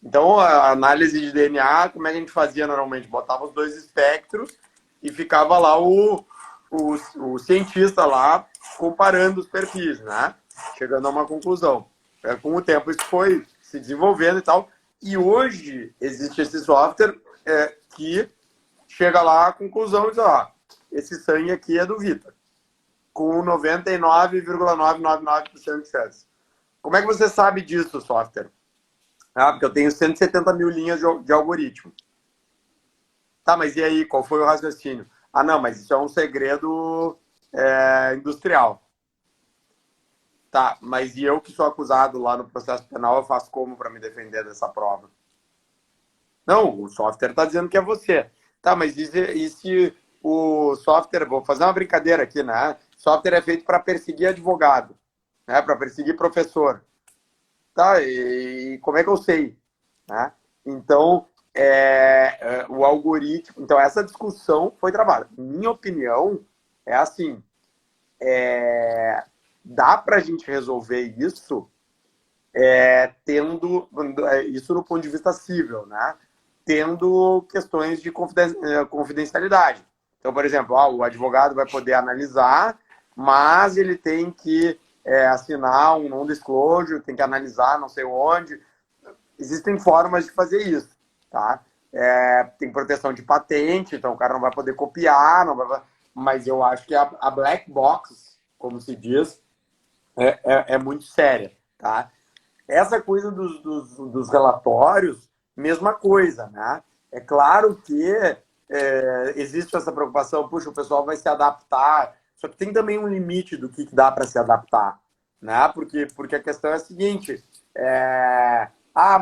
Então, a análise de DNA, como é que a gente fazia normalmente? Botava os dois espectros e ficava lá o cientista lá comparando os perfis, né? Chegando a uma conclusão. Com o tempo isso foi se desenvolvendo e tal. E hoje existe esse software que chega lá à conclusão e diz, esse sangue aqui é do Vitor, com 99,999% de chance. Como é que você sabe disso, software? Porque eu tenho 170 mil linhas de algoritmo. Tá, mas e aí, qual foi o raciocínio? Não, mas isso é um segredo industrial. Tá, mas e eu que sou acusado lá no processo penal, eu faço como para me defender dessa prova? Não, o software está dizendo que é você. Tá, mas e se o software... Vou fazer uma brincadeira aqui, né? O software é feito para perseguir advogado, né? Para perseguir professor. Tá, e como é que eu sei? Né? Então, o algoritmo... Então, essa discussão foi travada. Minha opinião é assim... Dá para a gente resolver isso tendo isso no ponto de vista civil, né? Tendo questões de confidencialidade. Então, por exemplo, o advogado vai poder analisar, mas ele tem que assinar um non-disclosure, tem que analisar não sei onde. Existem formas de fazer isso, tá? Tem proteção de patente, então o cara não vai poder copiar, mas eu acho que a black box, como se diz, é muito séria, tá? Essa coisa dos relatórios, mesma coisa, né? É claro que existe essa preocupação, puxa, o pessoal vai se adaptar, só que tem também um limite do que dá para se adaptar, né? Porque a questão é a seguinte,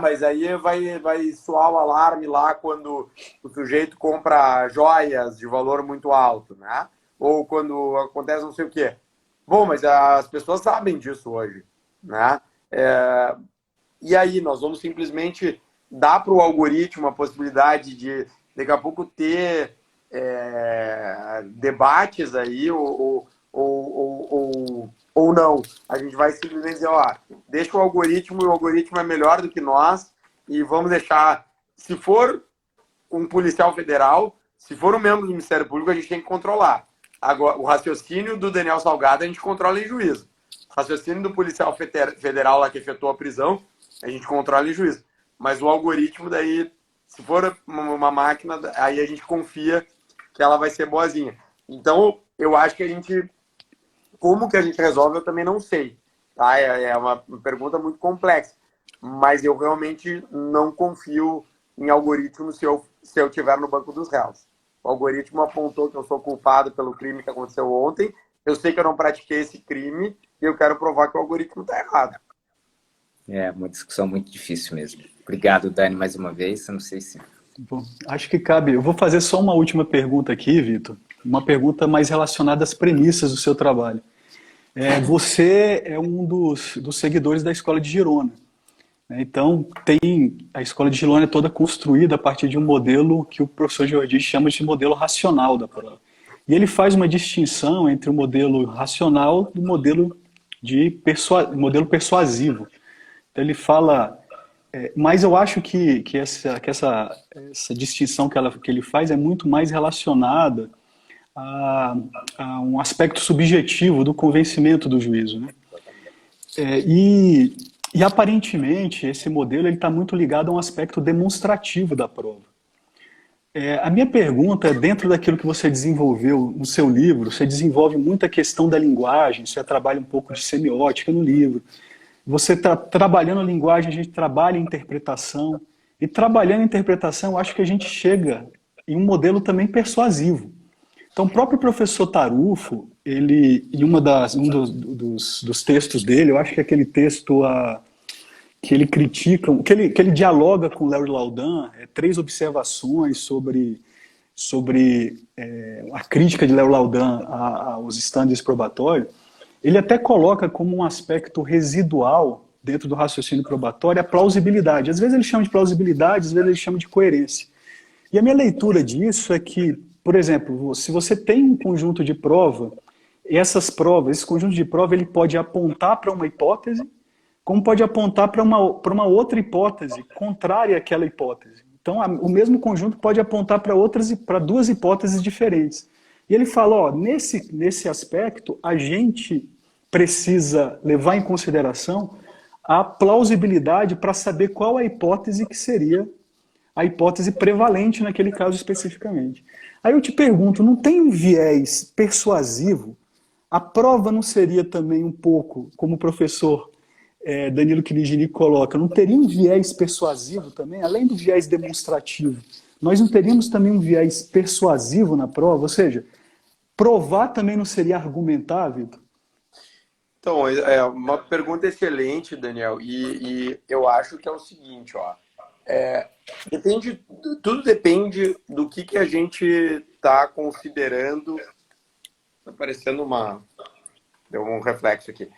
mas aí vai soar o alarme lá quando o sujeito compra joias de valor muito alto, né? Ou quando acontece não sei o quê. Bom, mas as pessoas sabem disso hoje, né? E aí, nós vamos simplesmente dar para o algoritmo a possibilidade de, daqui a pouco, ter debates aí, ou não. A gente vai simplesmente dizer, ó, deixa o algoritmo é melhor do que nós, e vamos deixar, se for um policial federal, se for um membro do Ministério Público, a gente tem que controlar. Agora, o raciocínio do Daniel Salgado a gente controla em juízo. O raciocínio do policial federal lá que efetuou a prisão, a gente controla em juízo. Mas o algoritmo daí, se for uma máquina, aí a gente confia que ela vai ser boazinha. Então, eu acho que a gente... Como que a gente resolve, eu também não sei. Tá? É uma pergunta muito complexa. Mas eu realmente não confio em algoritmo se eu estiver no banco dos réus. O algoritmo apontou que eu sou culpado pelo crime que aconteceu ontem. Eu sei que eu não pratiquei esse crime e eu quero provar que o algoritmo está errado.
É uma discussão muito difícil mesmo. Obrigado, Dani, mais uma vez. Eu não sei se...
Bom, acho que cabe. Eu vou fazer só uma última pergunta aqui, Vitor. Uma pergunta mais relacionada às premissas do seu trabalho. Você é um dos seguidores da Escola de Girona. Então, a Escola de Girona é toda construída a partir de um modelo que o professor Jordi chama de modelo racional da prova. E ele faz uma distinção entre o modelo racional e o modelo persuasivo. Então, ele fala... mas eu acho que essa distinção que ele faz é muito mais relacionada a um aspecto subjetivo do convencimento do juízo, né? E aparentemente esse modelo está muito ligado a um aspecto demonstrativo da prova. A minha pergunta é, dentro daquilo que você desenvolveu no seu livro, você desenvolve muito a questão da linguagem, você trabalha um pouco de semiótica no livro, você está trabalhando a linguagem, a gente trabalha a interpretação, e trabalhando a interpretação, eu acho que a gente chega em um modelo também persuasivo. Então, o próprio professor Tarufo, em um dos textos dele, eu acho que é aquele texto que ele critica, que ele dialoga com Larry Laudan, 3 observações sobre a crítica de Larry Laudan aos estándares probatórios. Ele até coloca como um aspecto residual dentro do raciocínio probatório a plausibilidade. Às vezes ele chama de plausibilidade, às vezes ele chama de coerência. E a minha leitura disso é que, por exemplo, se você tem um conjunto de prova, esse conjunto de prova, ele pode apontar para uma hipótese, como pode apontar para uma outra hipótese contrária àquela hipótese. Então, o mesmo conjunto pode apontar para 2 hipóteses diferentes. E ele fala, ó, nesse aspecto, a gente precisa levar em consideração a plausibilidade para saber qual a hipótese que seria a hipótese prevalente naquele caso especificamente. Aí eu te pergunto, não tem um viés persuasivo? A prova não seria também um pouco, como o professor Danilo Quirigini coloca, não teria um viés persuasivo também, além do viés demonstrativo? Nós não teríamos também um viés persuasivo na prova? Ou seja, provar também não seria argumentar, Vitor?
Então, é uma pergunta excelente, Daniel, e eu acho que é o seguinte, ó, tudo depende do que a gente está considerando. Está parecendo deu um reflexo aqui.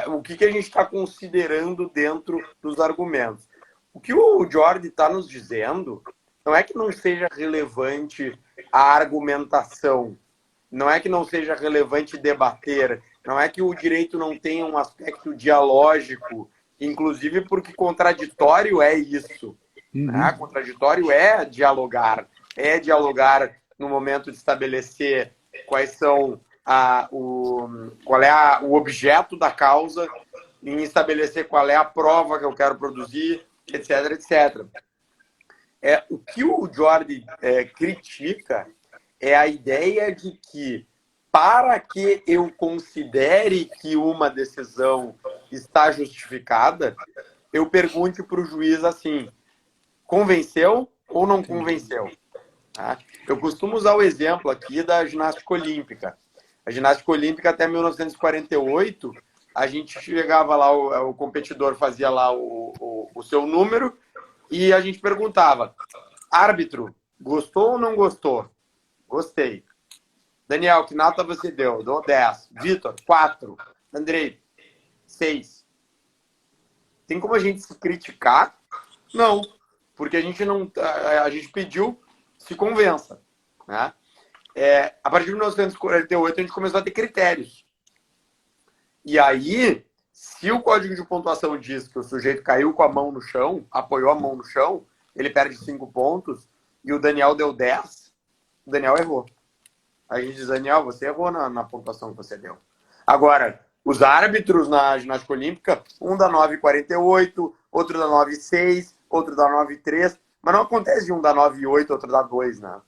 O que a gente está considerando dentro dos argumentos. O que o Jordi está nos dizendo não é que não seja relevante a argumentação, não é que não seja relevante debater, não é que o direito não tenha um aspecto dialógico, inclusive porque contraditório é isso. Né? Contraditório é dialogar no momento de estabelecer quais são qual é o objeto da causa, em estabelecer qual é a prova que eu quero produzir, etc, etc. O que o Jordi critica é a ideia de que, para que eu considere que uma decisão está justificada, eu pergunte para o juiz assim, convenceu ou não convenceu? Tá? Eu costumo usar o exemplo aqui da ginástica olímpica. A ginástica olímpica, até 1948, a gente chegava lá, o competidor fazia lá o seu número e a gente perguntava, árbitro, gostou ou não gostou? Gostei. Daniel, que nota você deu? Dou 10. Vitor, 4. Andrei, 6. Tem como a gente se criticar? Não, porque a gente não, a gente pediu se convença, né? A partir de 1948 a gente começou a ter critérios. E aí, se o código de pontuação diz que o sujeito caiu com a mão no chão, apoiou a mão no chão, ele perde 5 pontos, e o Daniel deu 10, o Daniel errou. Aí a gente diz, Daniel, você errou na pontuação que você deu. Agora, os árbitros na ginástica olímpica, um dá 9,48, outro dá 9,6, outro dá 9,3, mas não acontece de um dar 9,8, outro dá 2, né?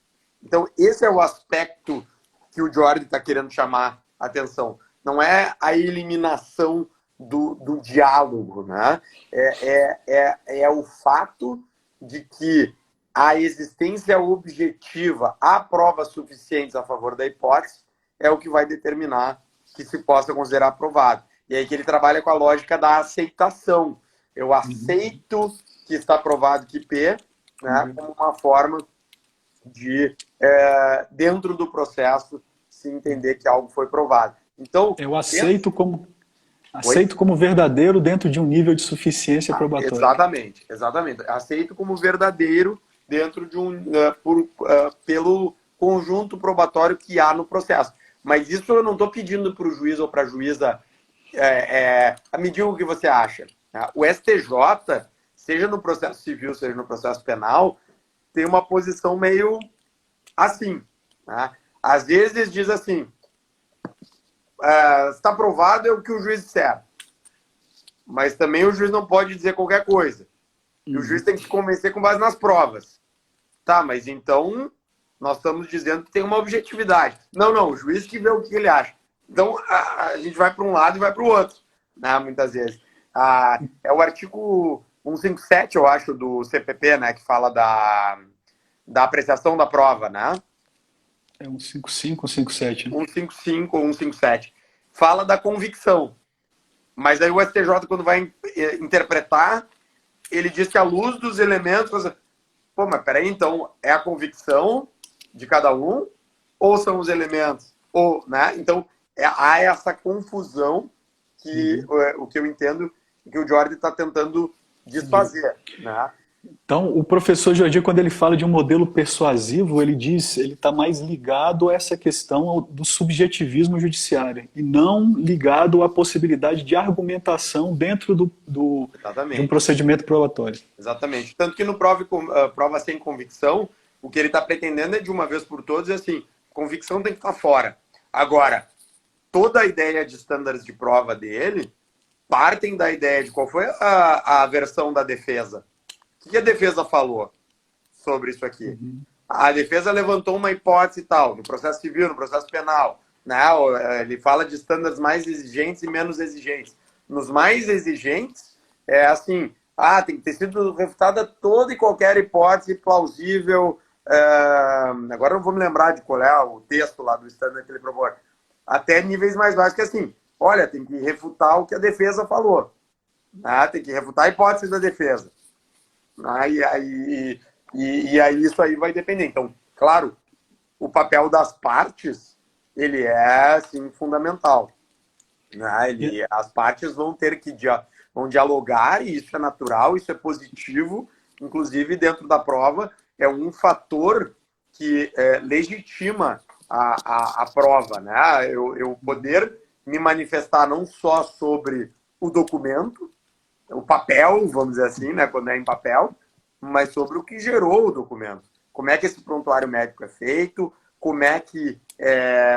Então, esse é o aspecto que o Jordi está querendo chamar a atenção. Não é a eliminação do diálogo, né? É o fato de que a existência objetiva, há provas suficientes a favor da hipótese, é o que vai determinar que se possa considerar aprovado. E aí que ele trabalha com a lógica da aceitação. Eu aceito que está provado que P, né, como uma forma de, dentro do processo, se entender que algo foi provado. Então,
eu aceito como verdadeiro dentro de um nível de suficiência probatória.
Exatamente, exatamente. Aceito como verdadeiro dentro de pelo conjunto probatório que há no processo. Mas isso eu não estou pedindo para o juiz ou para a juíza me diga o que você acha. O STJ, seja no processo civil, seja no processo penal, tem uma posição meio assim. Né? Às vezes diz assim, está provado é o que o juiz disser. Mas também o juiz não pode dizer qualquer coisa. E o juiz tem que se convencer com base nas provas. Tá, mas então nós estamos dizendo que tem uma objetividade. Não, o juiz que vê o que ele acha. Então a gente vai para um lado e vai para o outro, né, muitas vezes. É o artigo 157, eu acho, do CPP, né, que fala da apreciação da prova, né?
É 155 ou 157? Né?
155 ou 157. Fala da convicção. Mas aí o STJ, quando vai interpretar, ele diz que à luz dos elementos... Pô, mas peraí, então, é a convicção de cada um? Ou são os elementos? Ou, né? Então, há essa confusão que o que eu entendo que o Jordi está tentando desfazer, né?
Então, o professor Jordi, quando ele fala de um modelo persuasivo, ele diz, ele está mais ligado a essa questão do subjetivismo judiciário e não ligado à possibilidade de argumentação dentro de um procedimento probatório.
Exatamente. Tanto que no prova sem convicção, o que ele está pretendendo é, de uma vez por todas, assim, convicção tem que estar fora. Agora, toda a ideia de estándares de prova dele partem da ideia de qual foi a versão da defesa. O que a defesa falou sobre isso aqui? A defesa levantou uma hipótese e tal, no processo civil, no processo penal. Né? Ele fala de estándares mais exigentes e menos exigentes. Nos mais exigentes, é assim, tem que ter sido refutada toda e qualquer hipótese plausível. Agora eu não vou me lembrar de qual é o texto lá do estândar que ele propõe. Até níveis mais baixos, que assim, olha, tem que refutar o que a defesa falou. Né? Tem que refutar a hipótese da defesa. E aí isso aí vai depender. Então, claro, o papel das partes, ele é, assim, fundamental. Né? As partes vão ter que vão dialogar, e isso é natural, isso é positivo. Inclusive, dentro da prova, é um fator que legitima a prova. Né? Eu poder me manifestar não só sobre o documento, o papel, vamos dizer assim, né, quando é em papel, mas sobre o que gerou o documento. Como é que esse prontuário médico é feito, como é que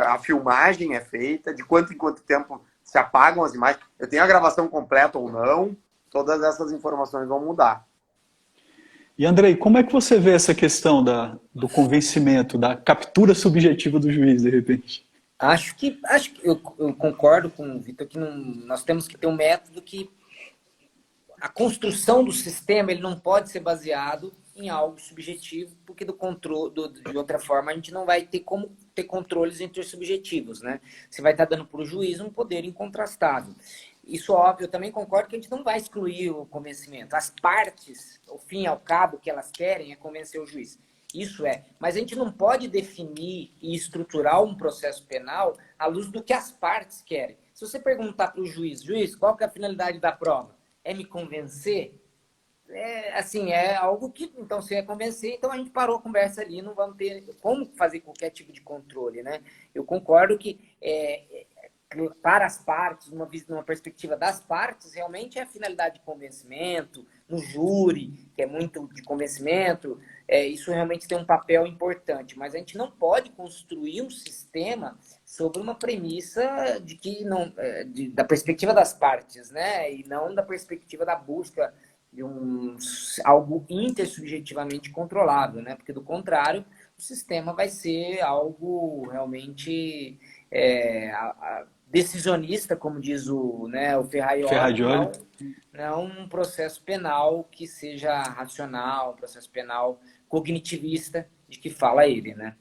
a filmagem é feita, de quanto em quanto tempo se apagam as imagens, eu tenho a gravação completa ou não, todas essas informações vão mudar.
E Andrei, como é que você vê essa questão do convencimento, da captura subjetiva do juiz, de repente?
Acho que eu concordo com o Vitor que nós temos que ter um método que a construção do sistema ele não pode ser baseado em algo subjetivo, porque de outra forma a gente não vai ter como ter controles intersubjetivos, né? Você vai estar dando para o juiz um poder incontrastável. Isso, óbvio, eu também concordo que a gente não vai excluir o convencimento. As partes, ao fim e ao cabo, o que elas querem é convencer o juiz. Isso é. Mas a gente não pode definir e estruturar um processo penal à luz do que as partes querem. Se você perguntar para o juiz, qual que é a finalidade da prova? é me convencer? Assim, é algo que, então, se é convencer, então a gente parou a conversa ali, não vamos ter como fazer qualquer tipo de controle, né? Eu concordo que para as partes, numa perspectiva das partes, realmente é a finalidade de convencimento, no júri, que é muito de convencimento, isso realmente tem um papel importante, mas a gente não pode construir um sistema sobre uma premissa de que não, da perspectiva das partes, né? E não da perspectiva da busca de algo intersubjetivamente controlado, né? Porque do contrário, o sistema vai ser algo realmente decisionista, como diz o Ferraioli,
Ferrajoli.
não um processo penal que seja racional, um processo penal cognitivista de que fala ele, né?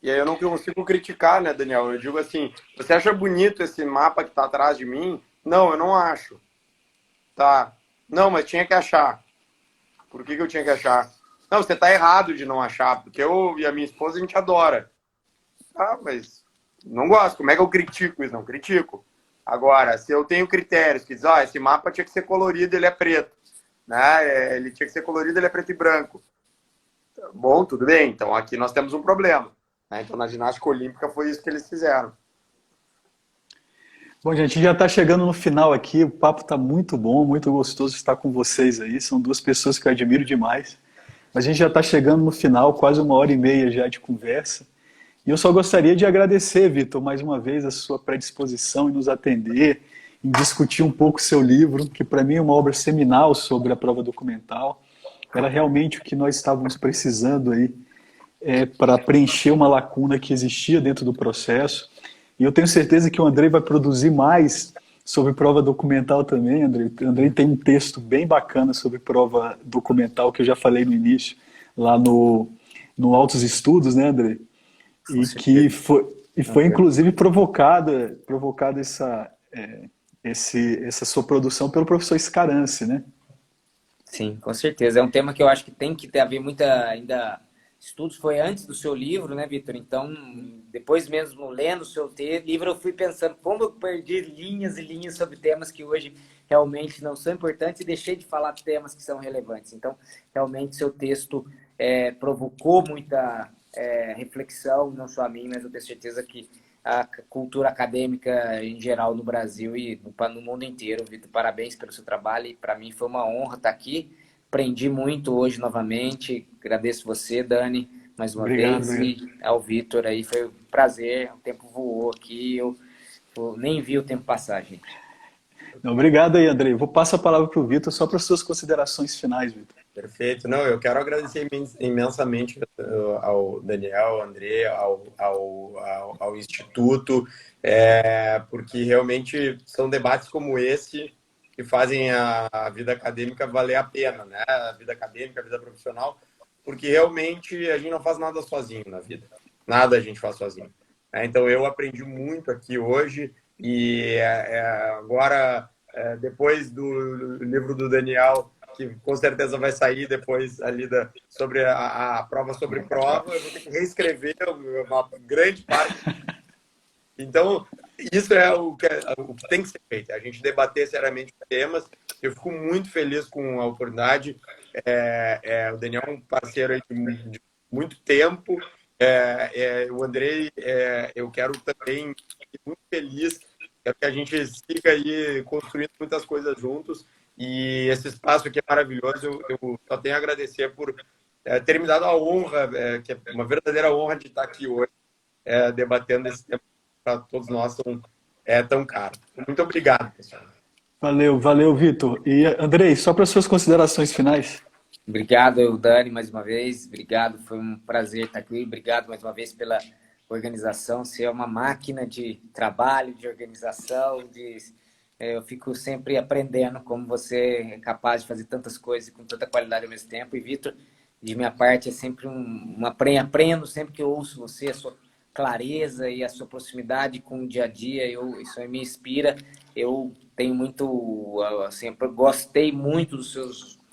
E aí eu não consigo criticar, né, Daniel? Eu digo assim, você acha bonito esse mapa que está atrás de mim? Não, eu não acho. Tá. Não, mas tinha que achar. Por que eu tinha que achar? Não, você está errado de não achar, porque eu e a minha esposa a gente adora. Ah, mas não gosto. Como é que eu critico isso? Não critico. Agora, se eu tenho critérios que dizem, esse mapa tinha que ser colorido, ele é preto. Né? Ele tinha que ser colorido, ele é preto e branco. Bom, tudo bem. Então aqui nós temos um problema. Né? Então na ginástica olímpica foi isso que eles fizeram.
Bom, gente, já está chegando no final aqui. O papo está muito bom, muito gostoso estar com vocês aí. São duas pessoas que eu admiro demais. Mas a gente já está chegando no final, quase 1h30 já de conversa. E eu só gostaria de agradecer, Vitor, mais uma vez a sua predisposição em nos atender, em discutir um pouco o seu livro, que para mim é uma obra seminal sobre a prova documental. Era realmente o que nós estávamos precisando aí para preencher uma lacuna que existia dentro do processo. E eu tenho certeza que o Andrei vai produzir mais sobre prova documental também, Andrei. O Andrei tem um texto bem bacana sobre prova documental, que eu já falei no início, lá no Altos Estudos, né, Andrei? E que foi inclusive provocada essa sua produção pelo professor Scarance, né?
Sim, com certeza. É um tema que eu acho que tem que haver muita ainda estudos. Foi antes do seu livro, né, Vitor? Então, depois mesmo lendo o seu livro, eu fui pensando como eu perdi linhas e linhas sobre temas que hoje realmente não são importantes e deixei de falar temas que são relevantes. Então, realmente, seu texto provocou muita reflexão, não só a mim, mas eu tenho certeza que a cultura acadêmica em geral no Brasil e no mundo inteiro. Vitor, parabéns pelo seu trabalho e para mim foi uma honra estar aqui. Aprendi muito hoje novamente. Agradeço você, Dani, mais uma
Obrigado,
vez. E ao Vitor aí, foi um prazer. O tempo voou aqui. Eu nem vi o tempo passar, gente.
Obrigado aí, Andrei. Vou passar a palavra para o Vitor só para as suas considerações finais, Vitor.
Perfeito. Não, eu quero agradecer imensamente ao Daniel, ao André, ao Instituto, porque realmente são debates como esse que fazem a vida acadêmica valer a pena, né? A vida acadêmica, a vida profissional, porque realmente a gente não faz nada sozinho na vida. Nada a gente faz sozinho. Então, eu aprendi muito aqui hoje e agora, depois do livro do Daniel, que com certeza vai sair depois ali sobre a prova sobre prova, eu vou ter que reescrever uma grande parte. Então, isso é o que tem que ser feito, a gente debater seriamente temas. Eu fico muito feliz com a oportunidade. O Daniel é um parceiro aí de muito tempo. O Andrei, eu quero também ficar muito feliz que a gente siga aí construindo muitas coisas juntos. E esse espaço aqui é maravilhoso. Eu só tenho a agradecer por ter me dado a honra, que é uma verdadeira honra de estar aqui hoje, debatendo esse tema para todos nós tão caro. Muito obrigado, pessoal.
Valeu, Vitor. E, Andrei, só para as suas considerações finais.
Obrigado, Dani, mais uma vez. Obrigado, foi um prazer estar aqui. Obrigado mais uma vez pela organização. Você é uma máquina de trabalho, de organização, eu fico sempre aprendendo como você é capaz de fazer tantas coisas com tanta qualidade ao mesmo tempo. E, Vitor, de minha parte, é sempre aprendo sempre que eu ouço você, a sua clareza e a sua proximidade com o dia a dia. Isso aí me inspira. Eu tenho muito, sempre gostei muito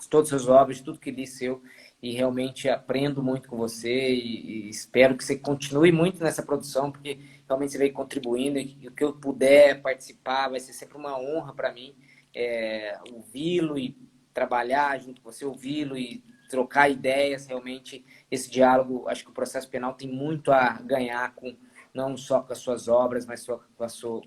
todos os seus obras, de tudo que li seu, e realmente aprendo muito com você e espero que você continue muito nessa produção, porque realmente você vem contribuindo e o que eu puder participar vai ser sempre uma honra para mim. ouvi-lo e trabalhar junto com você, ouvi-lo e trocar ideias. Realmente, esse diálogo, acho que o processo penal tem muito a ganhar com não só com as suas obras, mas com a sua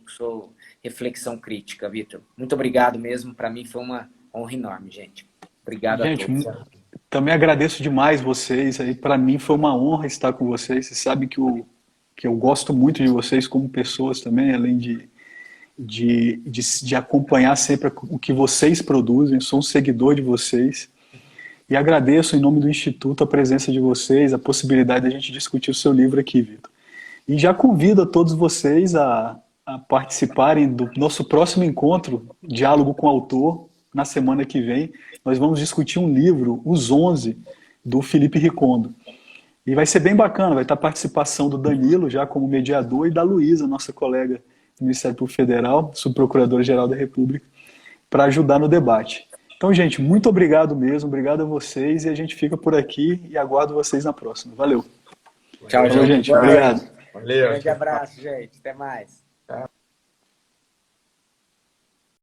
reflexão crítica, Vitor. Muito obrigado mesmo. Para mim foi uma honra enorme, gente. Obrigado a
Gente,
todos.
também agradeço demais vocês. Aí, para mim foi uma honra estar com vocês. Vocês sabem que eu gosto muito de vocês como pessoas também, além de acompanhar sempre o que vocês produzem. Sou um seguidor de vocês. E agradeço, em nome do Instituto, a presença de vocês, a possibilidade de a gente discutir o seu livro aqui, Vitor. E já convido a todos vocês a participarem do nosso próximo encontro, Diálogo com o Autor, na semana que vem. Nós vamos discutir um livro, Os 11, do Felipe Ricondo. E vai ser bem bacana, vai estar a participação do Danilo, já como mediador, e da Luísa, nossa colega do Ministério Público Federal, subprocuradora-geral da República, para ajudar no debate. Então, gente, muito obrigado mesmo, obrigado a vocês, e a gente fica por aqui e aguardo vocês na próxima. Valeu.
Tchau,
Valeu, gente.
Boa
Obrigado.
noite. Grande abraço, gente. Até mais.